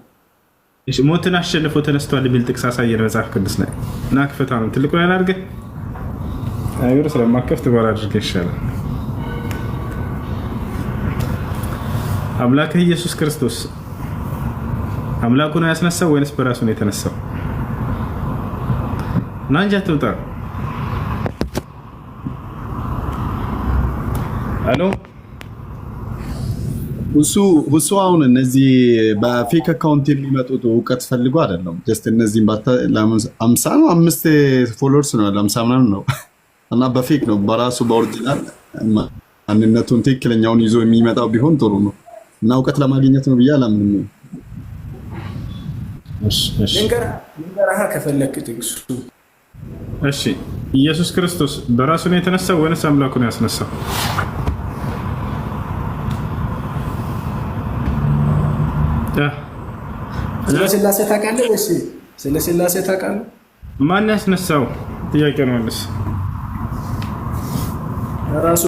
እሺ ሞትን አሸንፎ ተነስቷል የሚል ጥቅስ አሳየን መጽሐፍ ቅዱስ ላይ እና ክፈታ ነው ትልቁ ላይ አድርገህ አይወር ስለማከፍት በኋላ አድርገህ ይሻላል። አምላክህ ኢየሱስ ክርስቶስ አምላኩ ነው ያስነሳው ወይንስ በራሱ ነው የተነሳው? ናንጃ ትውጣ። አሎ እሱ አሁን እነዚህ በፌክ አካውንት የሚመጡት እውቀት ፈልጎ አይደለም። ጀስት እነዚህም አምሳ ነው 5 ፎሎወርስ ነው 50 ምናምን ነው እና በፌክ ነው። በራሱ በኦሪጂናል ማንነቱን ትክክለኛውን ይዞ የሚመጣው ቢሆን ጥሩ ነው እና እውቀት ለማግኘት ነው ብዬ አላምንም። ልንገርህ ከፈለክ ጥቅሱ። እሺ ኢየሱስ ክርስቶስ በራሱ ነው የተነሳው ወይንስ አምላኩ ነው ያስነሳው? ስለ ስላሴ ታውቃለህ ወይስ ስለ ስላሴ ታውቃለህ? ማን ያስነሳው ጥያቄ ነው። መልስ ራሱ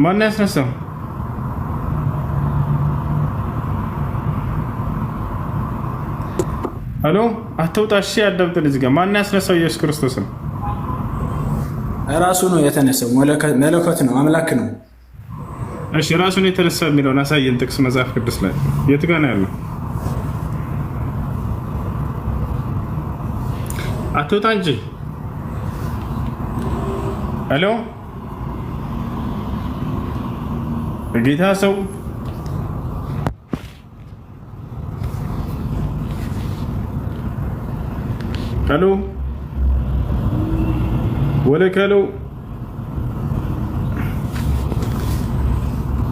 ማን ያስነሳው? አሎ አትውጣ። እሺ አዳምጠን። እዚህ ጋር ማን ያስነሳው? ኢየሱስ ክርስቶስ ነው። ራሱ ነው የተነሳው። መለኮት ነው፣ አምላክ ነው። እሺ ራሱ ነው የተነሳው የሚለውን አሳየን ጥቅስ መጽሐፍ ቅዱስ ላይ የት ጋር ነው ያለው? አትውጣ እንጂ። ሄሎ በጌታ ሰው ሄሎ ወለከለው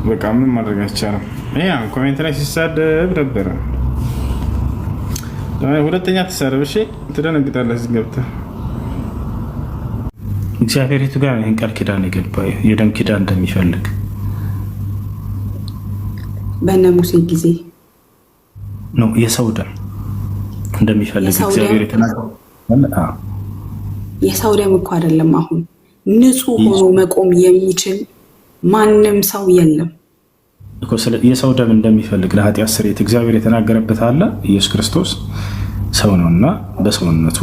በቃ ምን ማድረግ አይቻልም። ያ ኮሜንት ላይ ሲሳደብ ነበረ። ሁለተኛ ተሳደብ እሺ፣ ትደነግጣለህ። እዚህ ገብተህ እግዚአብሔር የቱ ጋር ይህን ቃል ኪዳን የገባው የደም ኪዳን እንደሚፈልግ በእነ ሙሴ ጊዜ ነው የሰው ደም እንደሚፈልግ እግዚአብሔር የተናገረው። የሰው ደም እኮ አይደለም። አሁን ንጹህ ሆኖ መቆም የሚችል ማንም ሰው የለም እኮ። የሰው ደም እንደሚፈልግ ለኃጢአት ስርየት እግዚአብሔር የተናገረበት አለ። ኢየሱስ ክርስቶስ ሰው ነውና በሰውነቱ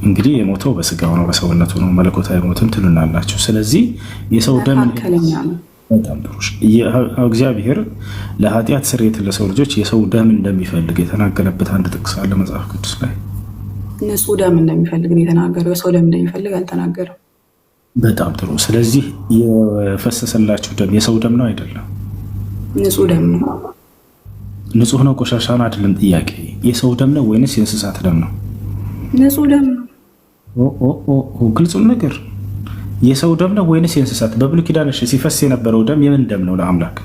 እንግዲህ የሞተው በስጋው ነው፣ በሰውነቱ ነው። መለኮታዊ ሞትም ትሉናላችሁ። ስለዚህ የሰው ደም በጣም ጥሩ። እግዚአብሔር ለኃጢአት ስርየት ለሰው ልጆች የሰው ደም እንደሚፈልግ የተናገረበት አንድ ጥቅስ አለ መጽሐፍ ቅዱስ ላይ። ንጹህ ደም እንደሚፈልግ ነው የተናገረው። የሰው ደም እንደሚፈልግ አልተናገረም። በጣም ጥሩ። ስለዚህ የፈሰሰላችሁ ደም የሰው ደም ነው አይደለም? ንጹህ ደም ነው። ንጹህ ነው፣ ቆሻሻ ነው አይደለም? ጥያቄ የሰው ደም ነው ወይንስ የእንስሳት ደም ነው? ንጹህ ደም ነው። ግልጹን ነገር የሰው ደም ነው ወይንስ የእንስሳት? በብሉይ ኪዳን ሲፈስ የነበረው ደም የምን ደም ነው ለአምላክ?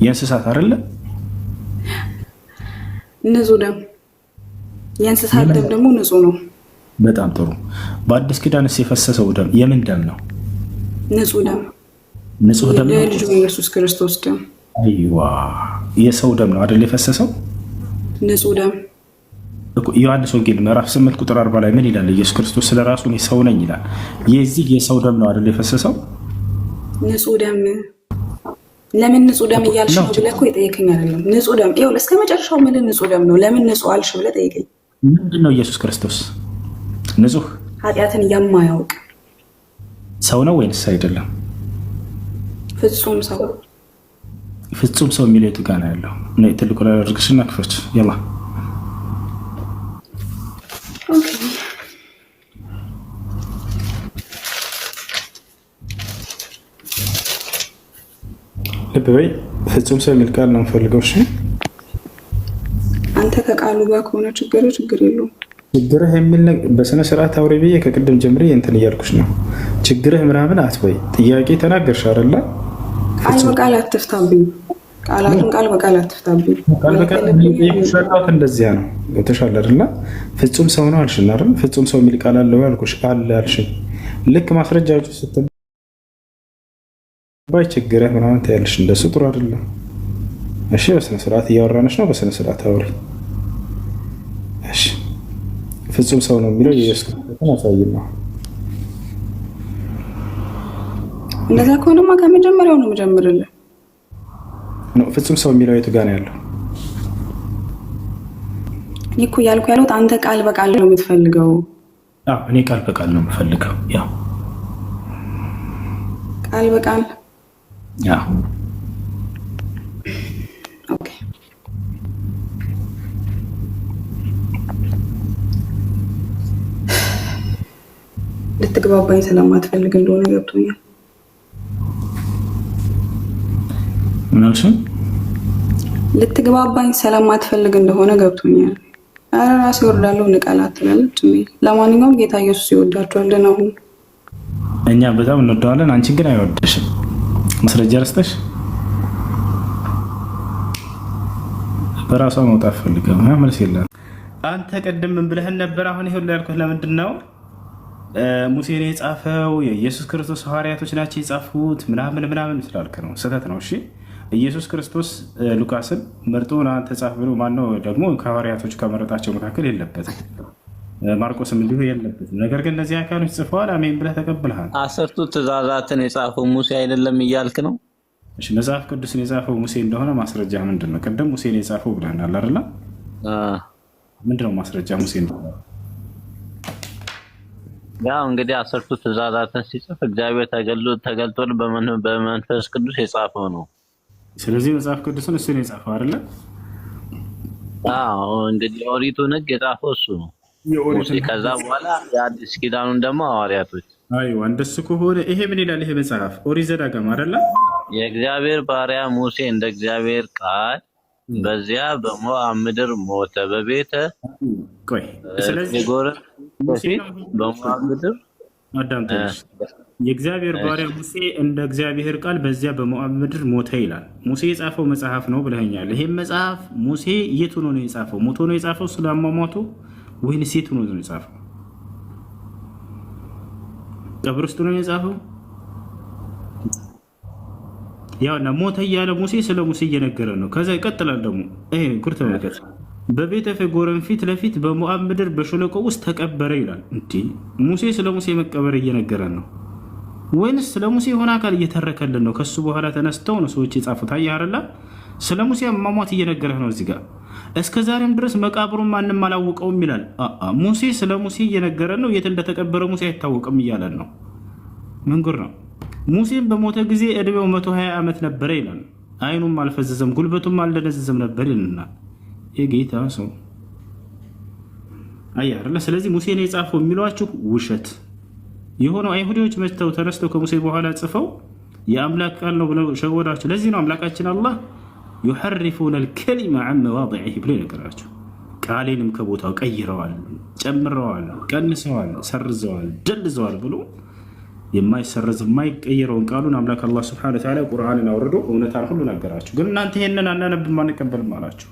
የእንስሳት አይደለም? ንጹህ ደም። የእንስሳት ደም ደግሞ ንጹህ ነው። በጣም ጥሩ። በአዲስ ኪዳንስ የፈሰሰው ደም የምን ደም ነው? ንጹህ ደም። ንጹህ ደም ነው። የልጁ ኢየሱስ ክርስቶስ ደም። አይዋ የሰው ደም ነው አይደል የፈሰሰው? ንጹህ ደም። ዮሐንስ ወንጌል ምዕራፍ 8 ቁጥር 40 ላይ ምን ይላል? ኢየሱስ ክርስቶስ ስለ ራሱ እኔ ሰው ነኝ ይላል። የዚህ የሰው ደም ነው አይደል የፈሰሰው? ንጹህ ደም። ለምን ንጹህ ደም እያልሽ ነው ብለህ እኮ የጠየቀኝ አይደለም። ንጹህ ደም ይኸውልህ፣ እስከ መጨረሻው ምን ንጹህ ደም ነው ለምን ንጹህ አልሽ ብለህ ጠየቀኝ። ምንድን ነው ኢየሱስ ክርስቶስ ንጹህ ኃጢአትን የማያውቅ ሰው ነው ወይንስ አይደለም? ፍጹም ሰው። ፍጹም ሰው የሚለው የቱ ጋር ነው ያለው? ትልቁ ላይ አድርግሽና ክፈች። ያላ ልብ በይ። ፍጹም ሰው የሚል ቃል ነው የምፈልገው። እሺ አንተ ከቃሉ ጋር ከሆነ ችግር የለውም። ችግርህ የሚል በስነ ስርዓት አውሪ ብዬ ከቅድም ጀምሬ እንትን እያልኩሽ ነው። ችግርህ ምናምን አትበይ። ጥያቄ ተናገርሽ አይደለ? ቃል በቃል አትፍታብኝ። ቃላቱን ቃል በቃል አትፍታብኝ። ቃል በቃል እንደዚያ ነው። ገብቶሻል አይደለ? ፍጹም ሰው ነው አልሽኝ አይደል? ፍጹም ሰው የሚል ቃል አለው ያልኩሽ አለ አልሽኝ። ልክ ማስረጃዎች ስትባይ ችግርህ ምናምን ታያለሽ። እንደሱ ጥሩ አይደለም። እሺ በስነ ስርዓት እያወራነሽ ነው። በስነ ስርዓት አውሪ። እሺ ፍጹም ሰው ነው የሚለው የኢየሱስ ክርስቶስን አሳይና። እንደዛ ከሆነማ ከመጀመሪያው ነው የምጀምርልህ። ፍጹም ሰው የሚለው የቱ ጋር ነው ያለው? እኔ እኮ ያልኩት አንተ ቃል በቃል ነው የምትፈልገው። እኔ ቃል በቃል ነው የምፈልገው። ያው ቃል በቃል ኦኬ። ልትግባባኝ ስለማትፈልግ እንደሆነ ገብቶኛል። ምን አልሽኝ? ልትግባባኝ ስለማትፈልግ እንደሆነ ገብቶኛል። ኧረ እራሴ እወርዳለሁ ንቃላት ትላለች። ለማንኛውም ጌታ ኢየሱስ ይወዳቸዋል። ደህና ሁኑ። እኛ በጣም እንወደዋለን፣ አንቺ ግን አይወድሽም። ማስረጃ ረስተሽ በራሷ መውጣት ፈልገው መልስ የለም። አንተ ቅድም ምን ብለህን ነበር? አሁን ይሁን ያልኩህ ለምንድን ነው? ሙሴ ነው የጻፈው፣ የኢየሱስ ክርስቶስ ሐዋርያቶች ናቸው የጻፉት ምናምን ምናምን ስላልክ ነው። ስህተት ነው። እሺ ኢየሱስ ክርስቶስ ሉቃስን መርጦ አንተ ጻፍ ብሎ ማነው ደግሞ ከሐዋርያቶች ከመረጣቸው መካከል የለበትም። ማርቆስም እንዲሁ የለበትም። ነገር ግን እነዚህ አካሎች ጽፈዋል። አሜን ብለህ ተቀብለሃል። 10ቱ ትእዛዛትን የጻፈው ሙሴ አይደለም እያልክ ነው? እሺ መጽሐፍ ቅዱስን የጻፈው ሙሴ እንደሆነ ማስረጃ ምንድን ነው? ቅድም ሙሴ ነው የጻፈው ብለናል አይደለ? ምንድነው ማስረጃ ሙሴ እንደሆነ? ያው እንግዲህ 10ቱ ትእዛዛትን ሲጽፍ እግዚአብሔር ተገልጦ በመንፈስ ቅዱስ የጻፈው ነው። ስለዚህ መጽሐፍ ቅዱስን እሱ ነው የጻፈው አይደለ? አዎ እንግዲህ ኦሪቱን ሕግ የጻፈው እሱ ነው ሙሴ። ከዛ በኋላ የአዲስ ኪዳኑን ደግሞ ሐዋርያቶች። አይዋ እንደሱ ከሆነ ይሄ ምን ይላል? ይሄ መጽሐፍ ኦሪት ዘዳግም አይደለ? የእግዚአብሔር ባሪያ ሙሴ እንደ እግዚአብሔር ቃል በዚያ በሞዓብ ምድር ሞተ። በቤተ ቆይ ስለዚህ በሞዓብ ምድር አዳምጠኝ። የእግዚአብሔር ባሪያ ሙሴ እንደ እግዚአብሔር ቃል በዚያ በሞዓብ ምድር ሞተ ይላል። ሙሴ የጻፈው መጽሐፍ ነው ብለኸኛል። ይሄም መጽሐፍ ሙሴ የት ሆኖ ነው የጻፈው? ሞቶ ነው የጻፈው ስለ አሟሟቱ ወይንስ የት ሆኖ ነው የጻፈው? ቀብር ውስጥ ነው የጻፈው? ያውና ሞተ እያለ ሙሴ ስለ ሙሴ እየነገረ ነው። ከዛ ይቀጥላል ደግሞ ይሄ ጉር ተመልከት። በቤተ ፈጎረን ፊት ለፊት በሞዓብ ምድር በሸለቆ ውስጥ ተቀበረ ይላል። እንዴ ሙሴ ስለ ሙሴ መቀበር እየነገረን ነው ወይንስ ስለ ሙሴ የሆነ አካል እየተረከልን ነው? ከሱ በኋላ ተነስተው ነው ሰዎች የጻፉት። አየህ አይደለ? ስለ ሙሴ አሟሟት እየነገረህ ነው እዚህ ጋር። እስከ ዛሬም ድረስ መቃብሩን ማንም አላወቀውም ይላል። ሙሴ ስለ ሙሴ እየነገረን ነው። የት እንደተቀበረ ሙሴ አይታወቅም እያለን ነው። መንጉር ነው። ሙሴም በሞተ ጊዜ እድሜው 120 ዓመት ነበረ ይላል። አይኑም አልፈዘዘም ጉልበቱም አልደነዘዘም ነበር ይልና የጌታ ሰው አየህ አይደለ? ስለዚህ ሙሴ ነው የጻፈው የሚሏችሁ ውሸት የሆነው አይሁዶች መጥተው ተነስተው ከሙሴ በኋላ ጽፈው የአምላክ ቃል ነው ብለው ሸወዳቸው። ለዚህ ነው አምላካችን አላህ يحرفون الكلمة عن مواضعه ብሎ ይነግራቸው። ቃሌንም ከቦታው ቀይረዋል፣ ጨምረዋል፣ ቀንሰዋል፣ ሰርዘዋል፣ ደልዘዋል ብሎ የማይሰረዝ የማይቀየረውን ቃሉን አምላክ አላህ ሱብሓነሁ ወተዓላ ቁርአንን አውርዶ እውነታን ሁሉ ነገራቸው። ግን እናንተ ይሄንን አናነብም አንቀበልም አላቸው።